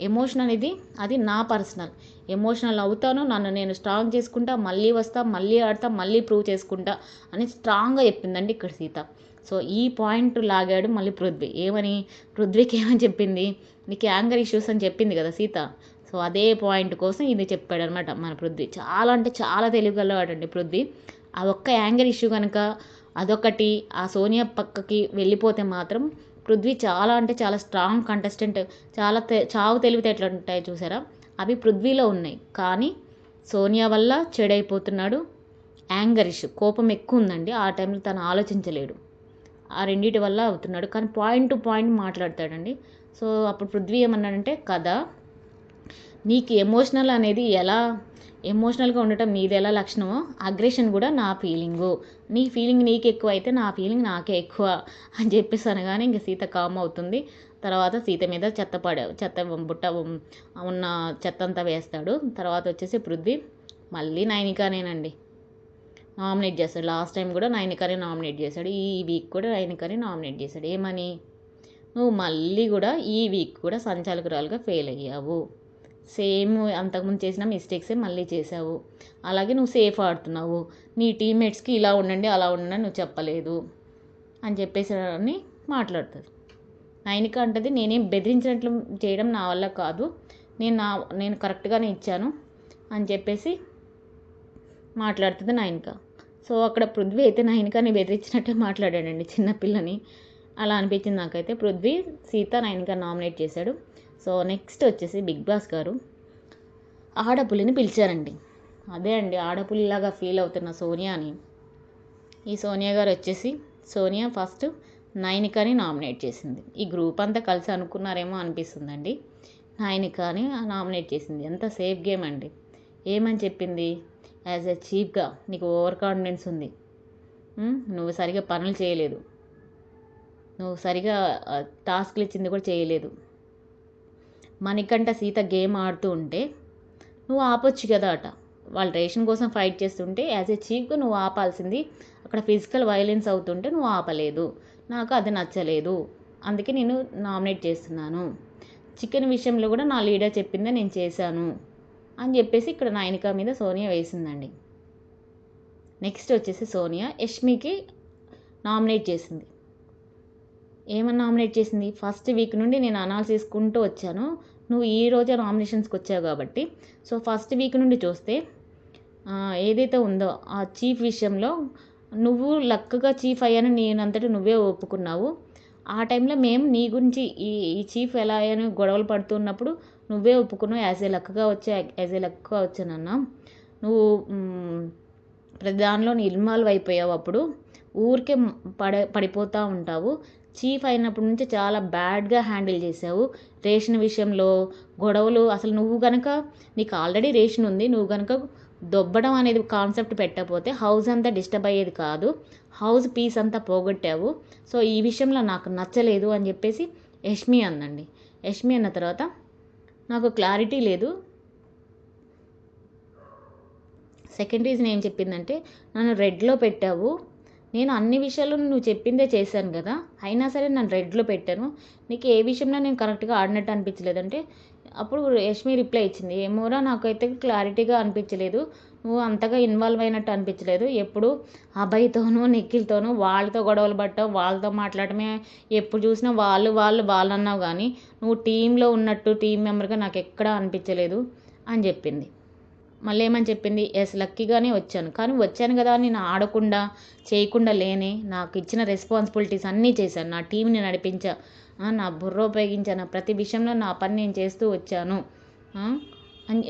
ఎమోషన్ అనేది అది నా పర్సనల్. ఎమోషనల్ అవుతాను, నన్ను నేను స్ట్రాంగ్ చేసుకుంటా, మళ్ళీ వస్తా, మళ్ళీ ఆడతా, మళ్ళీ ప్రూవ్ చేసుకుంటా అని స్ట్రాంగ్గా చెప్పిందండి ఇక్కడ సీత. సో ఈ పాయింట్ లాగాడు మళ్ళీ పృథ్వీ. పృథ్వీకి ఏమని చెప్పింది, నీకు యాంగర్ ఇష్యూస్ అని చెప్పింది కదా సీత. సో అదే పాయింట్ కోసం ఇది చెప్పాడనమాట మన పృథ్వీ. చాలా అంటే చాలా తెలివిగలవాడండి పృథ్వీ. అదొక్క యాంగర్ ఇష్యూ కనుక అదొకటి ఆ సోనియా పక్కకి వెళ్ళిపోతే మాత్రం పృథ్వీ చాలా అంటే చాలా స్ట్రాంగ్ కంటెస్టెంట్. చాలా చావు తెలివితేటలు ఉంటాయి చూసారా, అవి పృథ్వీలో ఉన్నాయి. కానీ సోనియా వల్ల చెడైపోతున్నాడు. యాంగర్ ఇష్యూ, కోపం ఎక్కువ ఉందండి. ఆ టైంలో తను ఆలోచించలేడు. ఆ రెండింటి వల్ల అవుతున్నాడు. కానీ పాయింట్ టు పాయింట్ మాట్లాడతాడండి. సో అప్పుడు పృథ్వీ ఏమన్నాడంటే, కదా నీకు ఎమోషనల్ అనేది ఎలా, ఎమోషనల్గా ఉండటం నీది ఎలా లక్షణమో అగ్రెషన్ కూడా నా ఫీలింగు. నీ ఫీలింగ్ నీకు ఎక్కువ అయితే నా ఫీలింగ్ నాకే ఎక్కువ అని చెప్పేసి అనగానే ఇంక సీత కామ్ అవుతుంది. తర్వాత సీత మీద చెత్త బుట్ట ఉన్న చెత్త అంతా వేస్తాడు. తర్వాత వచ్చేసి పృథ్వీ మళ్ళీ నైనికానేనండి నామినేట్ చేస్తాడు. లాస్ట్ టైం కూడా నైనికానే నామినేట్ చేశాడు, ఈ వీక్ కూడా నైనికానే నామినేట్ చేశాడు. ఏమని, నువ్వు మళ్ళీ కూడా ఈ వీక్ కూడా సంచాలకురాలుగా ఫెయిల్ అయ్యావు, సేమ్ అంతకుముందు చేసిన మిస్టేక్సే మళ్ళీ చేసావు, అలాగే నువ్వు సేఫ్ ఆడుతున్నావు, నీ టీమ్మేట్స్కి ఇలా ఉండండి అలా ఉండండి నువ్వు చెప్పలేదు అని చెప్పేసి అని మాట్లాడుతుంది. నైనిక అంటది, నేనేం బెదిరించినట్లు చేయడం నా వల్ల కాదు, నేను కరెక్ట్గానే ఇచ్చాను అని చెప్పేసి మాట్లాడుతుంది నైనిక. సో అక్కడ పృథ్వీ అయితే నైనికని బెదిరించినట్టే మాట్లాడాడండి, చిన్నపిల్లని. అలా అనిపించింది నాకైతే. పృథ్వీ సీత నైనిక నామినేట్ చేశాడు. సో నెక్స్ట్ వచ్చేసి బిగ్ బాస్ గారు ఆడపులిని పిలిచారండి. అదే అండి ఆడపులిలాగా ఫీల్ అవుతున్న సోనియాని. ఈ సోనియా గారు వచ్చేసి, సోనియా ఫస్ట్ నైనికాని నామినేట్ చేసింది. ఈ గ్రూప్ అంతా కలిసి అనుకున్నారేమో అనిపిస్తుందండి. నైనికాని నామినేట్ చేసింది. ఎంత సేఫ్ గేమ్ అండి. ఏమని చెప్పింది, యాజ్ ఎ చీఫ్గా నీకు ఓవర్ కాన్ఫిడెన్స్ ఉంది, నువ్వు సరిగా పనులు చేయలేదు, నువ్వు సరిగా టాస్క్లు ఇచ్చింది కూడా చేయలేదు, మణికంఠ సీత గేమ్ ఆడుతూ ఉంటే నువ్వు ఆపొచ్చు కదా అట. వాళ్ళు రేషన్ కోసం ఫైట్ చేస్తుంటే యాజ్ ఏ చీఫ్గా నువ్వు ఆపాల్సింది, అక్కడ ఫిజికల్ వైలెన్స్ అవుతుంటే నువ్వు ఆపలేదు, నాకు అది నచ్చలేదు, అందుకే నేను నామినేట్ చేస్తున్నాను. చికెన్ విషయంలో కూడా నా లీడర్ చెప్పిందే నేను చేశాను అని చెప్పేసి ఇక్కడ నైనిక మీద సోనియా వేసిందండి. నెక్స్ట్ వచ్చేసి సోనియా యష్మికి నామినేట్ చేసింది. ఏమని నామినేట్ చేసింది, ఫస్ట్ వీక్ నుండి నేను అనాలిసిస్ చేసుకుంటూ వచ్చాను, నువ్వు ఈ రోజే నామినేషన్స్కి వచ్చావు కాబట్టి, సో ఫస్ట్ వీక్ నుండి చూస్తే ఏదైతే ఉందో ఆ చీఫ్ విషయంలో నువ్వు లక్కగా చీఫ్ అయ్యాను నేనంతటి నువ్వే ఒప్పుకున్నావు. ఆ టైంలో మేము నీ గురించి ఈ చీఫ్ ఎలా అయ్యాను గొడవలు పడుతున్నప్పుడు నువ్వే ఒప్పుకున్నావు, యాజ్ ఏ లక్గా వచ్చానన్నా. నువ్వు ప్రతి దానిలో ఇన్వాల్వ్ అయిపోయావు, అప్పుడు ఊరికే పడిపోతూ ఉంటావు. చీఫ్ అయినప్పటి నుంచి చాలా బ్యాడ్గా హ్యాండిల్ చేసావు. రేషన్ విషయంలో గొడవలు, అసలు నువ్వు కనుక నీకు ఆల్రెడీ రేషన్ ఉంది, నువ్వు కనుక దొబ్బడం అనేది కాన్సెప్ట్ పెట్టకపోతే హౌస్ అంతా డిస్టర్బ్ అయ్యేది కాదు, హౌస్ పీస్ అంతా పోగొట్టావు. సో ఈ విషయంలో నాకు నచ్చలేదు అని చెప్పేసి యష్మి అందండి. యష్మి అన్న తర్వాత నాకు క్లారిటీ లేదు. సెకండ్ రీజన్ ఏం చెప్పిందంటే, నన్ను రెడ్లో పెట్టావు, నేను అన్ని విషయాల్లో నువ్వు చెప్పిందే చేశాను కదా, అయినా సరే నన్ను రెడ్లో పెట్టాను, నీకు ఏ విషయంలో నేను కరెక్ట్గా ఆడినట్టు అనిపించలేదంటే, అప్పుడు యష్మి రిప్లై ఇచ్చింది, ఏమోరా నాకైతే క్లారిటీగా అనిపించలేదు, నువ్వు అంతగా ఇన్వాల్వ్ అయినట్టు అనిపించలేదు, ఎప్పుడు అభయ్తోనూ నిఖిల్తోనూ వాళ్ళతో గొడవలు పట్టావు, వాళ్ళతో మాట్లాడమే, ఎప్పుడు చూసినా వాళ్ళు అన్నావు, కానీ నువ్వు టీంలో ఉన్నట్టు టీం మెంబర్గా నాకు ఎక్కడా అనిపించలేదు అని చెప్పింది. మళ్ళీ ఏమని చెప్పింది, ఎస్ లక్కీగానే వచ్చాను, కానీ వచ్చాను కదా నేను ఆడకుండా చేయకుండా లేనే, నాకు ఇచ్చిన రెస్పాన్సిబిలిటీస్ అన్నీ చేశాను, నా టీంని నడిపించా, నా బుర్ర ఉపయోగించాను, ప్రతి విషయంలో నా పని నేను చేస్తూ వచ్చాను,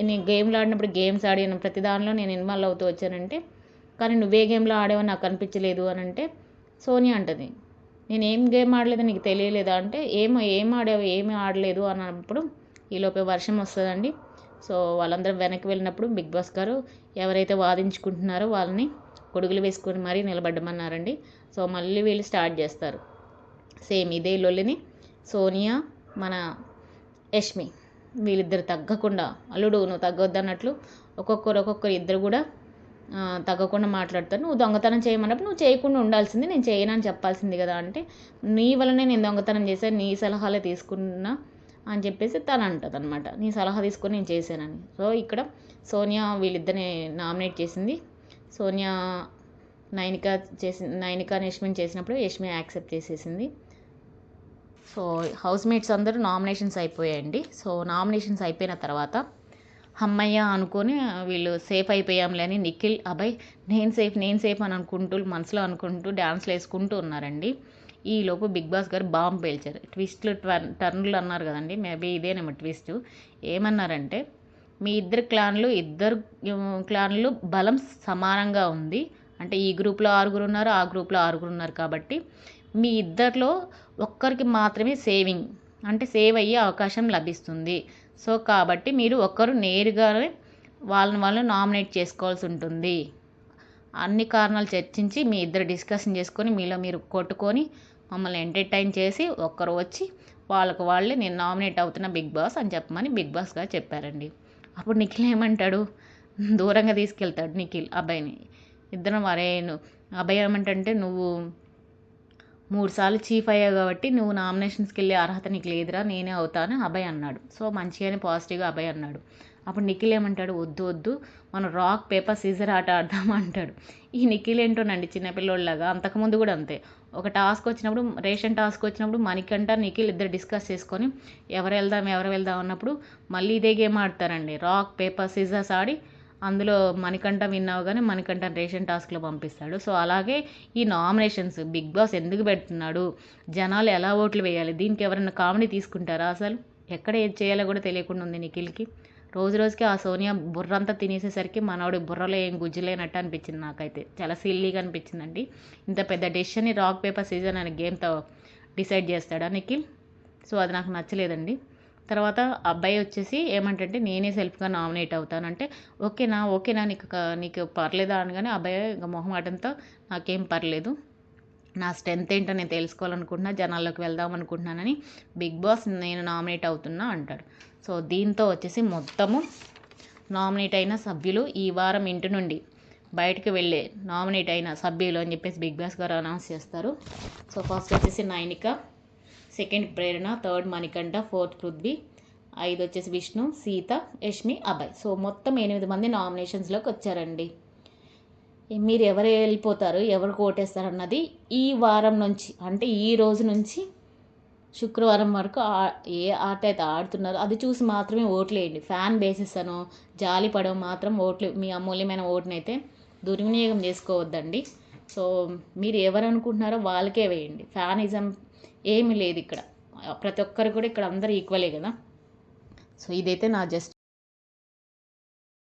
నేను గేమ్లు ఆడినప్పుడు గేమ్స్ ఆడాను, ప్రతి దానిలో నేను ఇన్వాల్వ్ అవుతూ వచ్చానంటే, కానీ నువ్వే గేమ్లో ఆడావో నాకు అనిపించలేదు అని అంటే సోనియా అంటది, నేను ఏం గేమ్ ఆడలేదు నీకు తెలియలేదా అంటే ఏం ఆడావు ఏమి ఆడలేదు అన్నప్పుడు ఈలోపే వర్షం వస్తుందండి. సో వాళ్ళందరూ వెనక్కి వెళ్ళినప్పుడు బిగ్ బాస్ గారు ఎవరైతే వాదించుకుంటున్నారో వాళ్ళని గొడుగులు వేసుకొని మరీ నిలబడ్డమన్నారండి. సో మళ్ళీ వీళ్ళు స్టార్ట్ చేస్తారు సేమ్ ఇదే లొల్లిని. సోనియా మన యష్మి వీళ్ళిద్దరు తగ్గకుండా, అల్లుడు నువ్వు తగ్గొద్దన్నట్లు ఒక్కొక్కరు ఇద్దరు కూడా తగ్గకుండా మాట్లాడతారు. నువ్వు దొంగతనం చేయమన్నప్పుడు నువ్వు చేయకుండా ఉండాల్సింది, నేను చేయనని చెప్పాల్సింది కదా అంటే, నీ వల్లనే నేను దొంగతనం చేశాను, నీ సలహాలే తీసుకున్నా అని చెప్పేసి తను అంటుంది అనమాట, నీ సలహా తీసుకొని నేను చేశానని. సో ఇక్కడ సోనియా వీళ్ళిద్దరిని నామినేట్ చేసింది. సోనియా నైనిక యష్మిని చేసినప్పుడు యష్మి యాక్సెప్ట్ చేసేసింది. సో హౌస్ మేట్స్ అందరూ నామినేషన్స్ అయిపోయాయండి. సో నామినేషన్స్ అయిపోయిన తర్వాత అమ్మయ్య అనుకొని వీళ్ళు సేఫ్ అయిపోయాంలే అని నిఖిల్, అభయ్ నేను సేఫ్ అని మనసులో అనుకుంటూ డ్యాన్స్లు వేసుకుంటూ ఉన్నారండి. ఈలోపు బిగ్ బాస్ గారు బాంబు పేల్చారు. ట్విస్ట్లు టర్న్లు అన్నారు కదండి, మేబీ ఇదేనేమో ట్విస్ట్. ఏమన్నారంటే, మీ ఇద్దరు క్లాన్లు బలం సమానంగా ఉంది, అంటే ఈ గ్రూప్లో 6 ఉన్నారు, ఆ గ్రూప్లో 6 ఉన్నారు, కాబట్టి మీ ఇద్దరిలో ఒక్కరికి మాత్రమే సేవ్ అయ్యే అవకాశం లభిస్తుంది. సో కాబట్టి మీరు ఒక్కరు నేరుగానే వాళ్ళని నామినేట్ చేసుకోవాల్సి ఉంటుంది. అన్ని కారణాలు చర్చించి మీ ఇద్దరు డిస్కషన్ చేసుకొని మీలో మీరు కొట్టుకొని మమ్మల్ని ఎంటర్టైన్ చేసి ఒక్కరు వచ్చి వాళ్ళే నేను నామినేట్ అవుతున్న బిగ్ బాస్ అని చెప్పమని బిగ్ బాస్ గారు చెప్పారండి. అప్పుడు నిఖిల్ ఏమంటాడు, దూరంగా తీసుకెళ్తాడు నిఖిల్ అబ్బాయిని. ఇద్దరం అబ్బాయి ఏమంటే, నువ్వు 3 సార్లు చీఫ్ అయ్యావు కాబట్టి నువ్వు నామినేషన్స్కి వెళ్ళే అర్హత నీకు లేదురా, నేనే అవుతాను అభయ్ అన్నాడు. సో మంచిగానే పాజిటివ్గా అభయ్ అన్నాడు. అప్పుడు నిఖిల్ ఏమంటాడు, వద్దు మనం రాక్ పేపర్ సీజర్ ఆట ఆడదాం అంటాడు. ఈ నిఖిల్ ఏంటోనండి చిన్నపిల్లోళ్ళలాగా, అంతకుముందు కూడా అంతే, ఒక టాస్క్ వచ్చినప్పుడు, రేషన్ టాస్క్ వచ్చినప్పుడు మణికంఠ నిఖిల్ ఇద్దరు డిస్కస్ చేసుకొని ఎవరు వెళ్దాం అన్నప్పుడు మళ్ళీ ఇదే గేమ్ ఆడతారండి. రాక్ పేపర్ సీజర్స్ ఆడి అందులో మణికంఠ విన్ అవగానే మణికంఠ రేషన్ టాస్క్లో పంపిస్తాడు. సో అలాగే ఈ నామినేషన్స్ బిగ్ బాస్ ఎందుకు పెడుతున్నాడు, జనాలు ఎలా ఓట్లు వేయాలి, దీనికి ఎవరైనా కామెడీ తీసుకుంటారా, అసలు ఎక్కడ ఏది చేయాలో కూడా తెలియకుండా ఉంది నిఖిల్కి. రోజుకి ఆ సోనియా బుర్రంతా తినేసేసరికి మనవాడి బుర్రలో ఏం గుజ్జులేనట్టు అనిపించింది నాకైతే, చాలా సిల్లీగా అనిపించిందండి. ఇంత పెద్ద డెసిషన్ని రాక్ పేపర్ సీజర్ అనే గేమ్తో డిసైడ్ చేస్తాడా నిఖిల్? సో అది నాకు నచ్చలేదండి. తర్వాత అబ్బాయి వచ్చేసి ఏమంటే, నేనే సెల్ఫ్గా నామినేట్ అవుతానంటే, ఓకేనా నీకు పర్లేదా అనగానే అబ్బాయి ఇంకా మొహమాటంతో నాకేం పర్లేదు, నా స్ట్రెంత్ ఏంటో నేను తెలుసుకోవాలనుకుంటున్నా, జనాల్లోకి వెళ్దాం అనుకుంటున్నానని బిగ్ బాస్ నేను నామినేట్ అవుతున్నా అంటాడు. సో దీంతో వచ్చేసి మొత్తము నామినేట్ అయిన సభ్యులు ఈ వారం ఇంటి నుండి బయటకు వెళ్ళే నామినేట్ అయిన సభ్యులు అని చెప్పేసి బిగ్ బాస్ గారు అనౌన్స్ చేస్తారు. సో ఫస్ట్ వచ్చేసి నైనిక, సెకండ్ ప్రేరణ, థర్డ్ మణికంఠ, ఫోర్త్ పృథ్వీ, 5 వచ్చేసి విష్ణు, సీత, యష్మి, అభయ్. సో మొత్తం 8 మంది నామినేషన్స్లోకి వచ్చారండి. మీరు ఎవరు వెళ్ళిపోతారు, ఎవరు ఓటేస్తారు అన్నది ఈ వారం నుంచి, అంటే ఈ రోజు నుంచి శుక్రవారం వరకు ఏ ఆట అయితే ఆడుతున్నారో అది చూసి మాత్రమే ఓట్లు వేయండి. ఫ్యాన్ బేసిస్ అనో జాలి పడవ మాత్రం ఓట్లు, మీ అమూల్యమైన ఓటునైతే దుర్వినియోగం చేసుకోవద్దండి. సో మీరు ఎవరు అనుకుంటున్నారో వాళ్ళకే వేయండి. ఫ్యానిజం ఏమీ లేదు ఇక్కడ, ప్రతి ఒక్కరు కూడా ఇక్కడ అందరూ ఈక్వలే కదా. సో ఇదైతే నా జస్ట్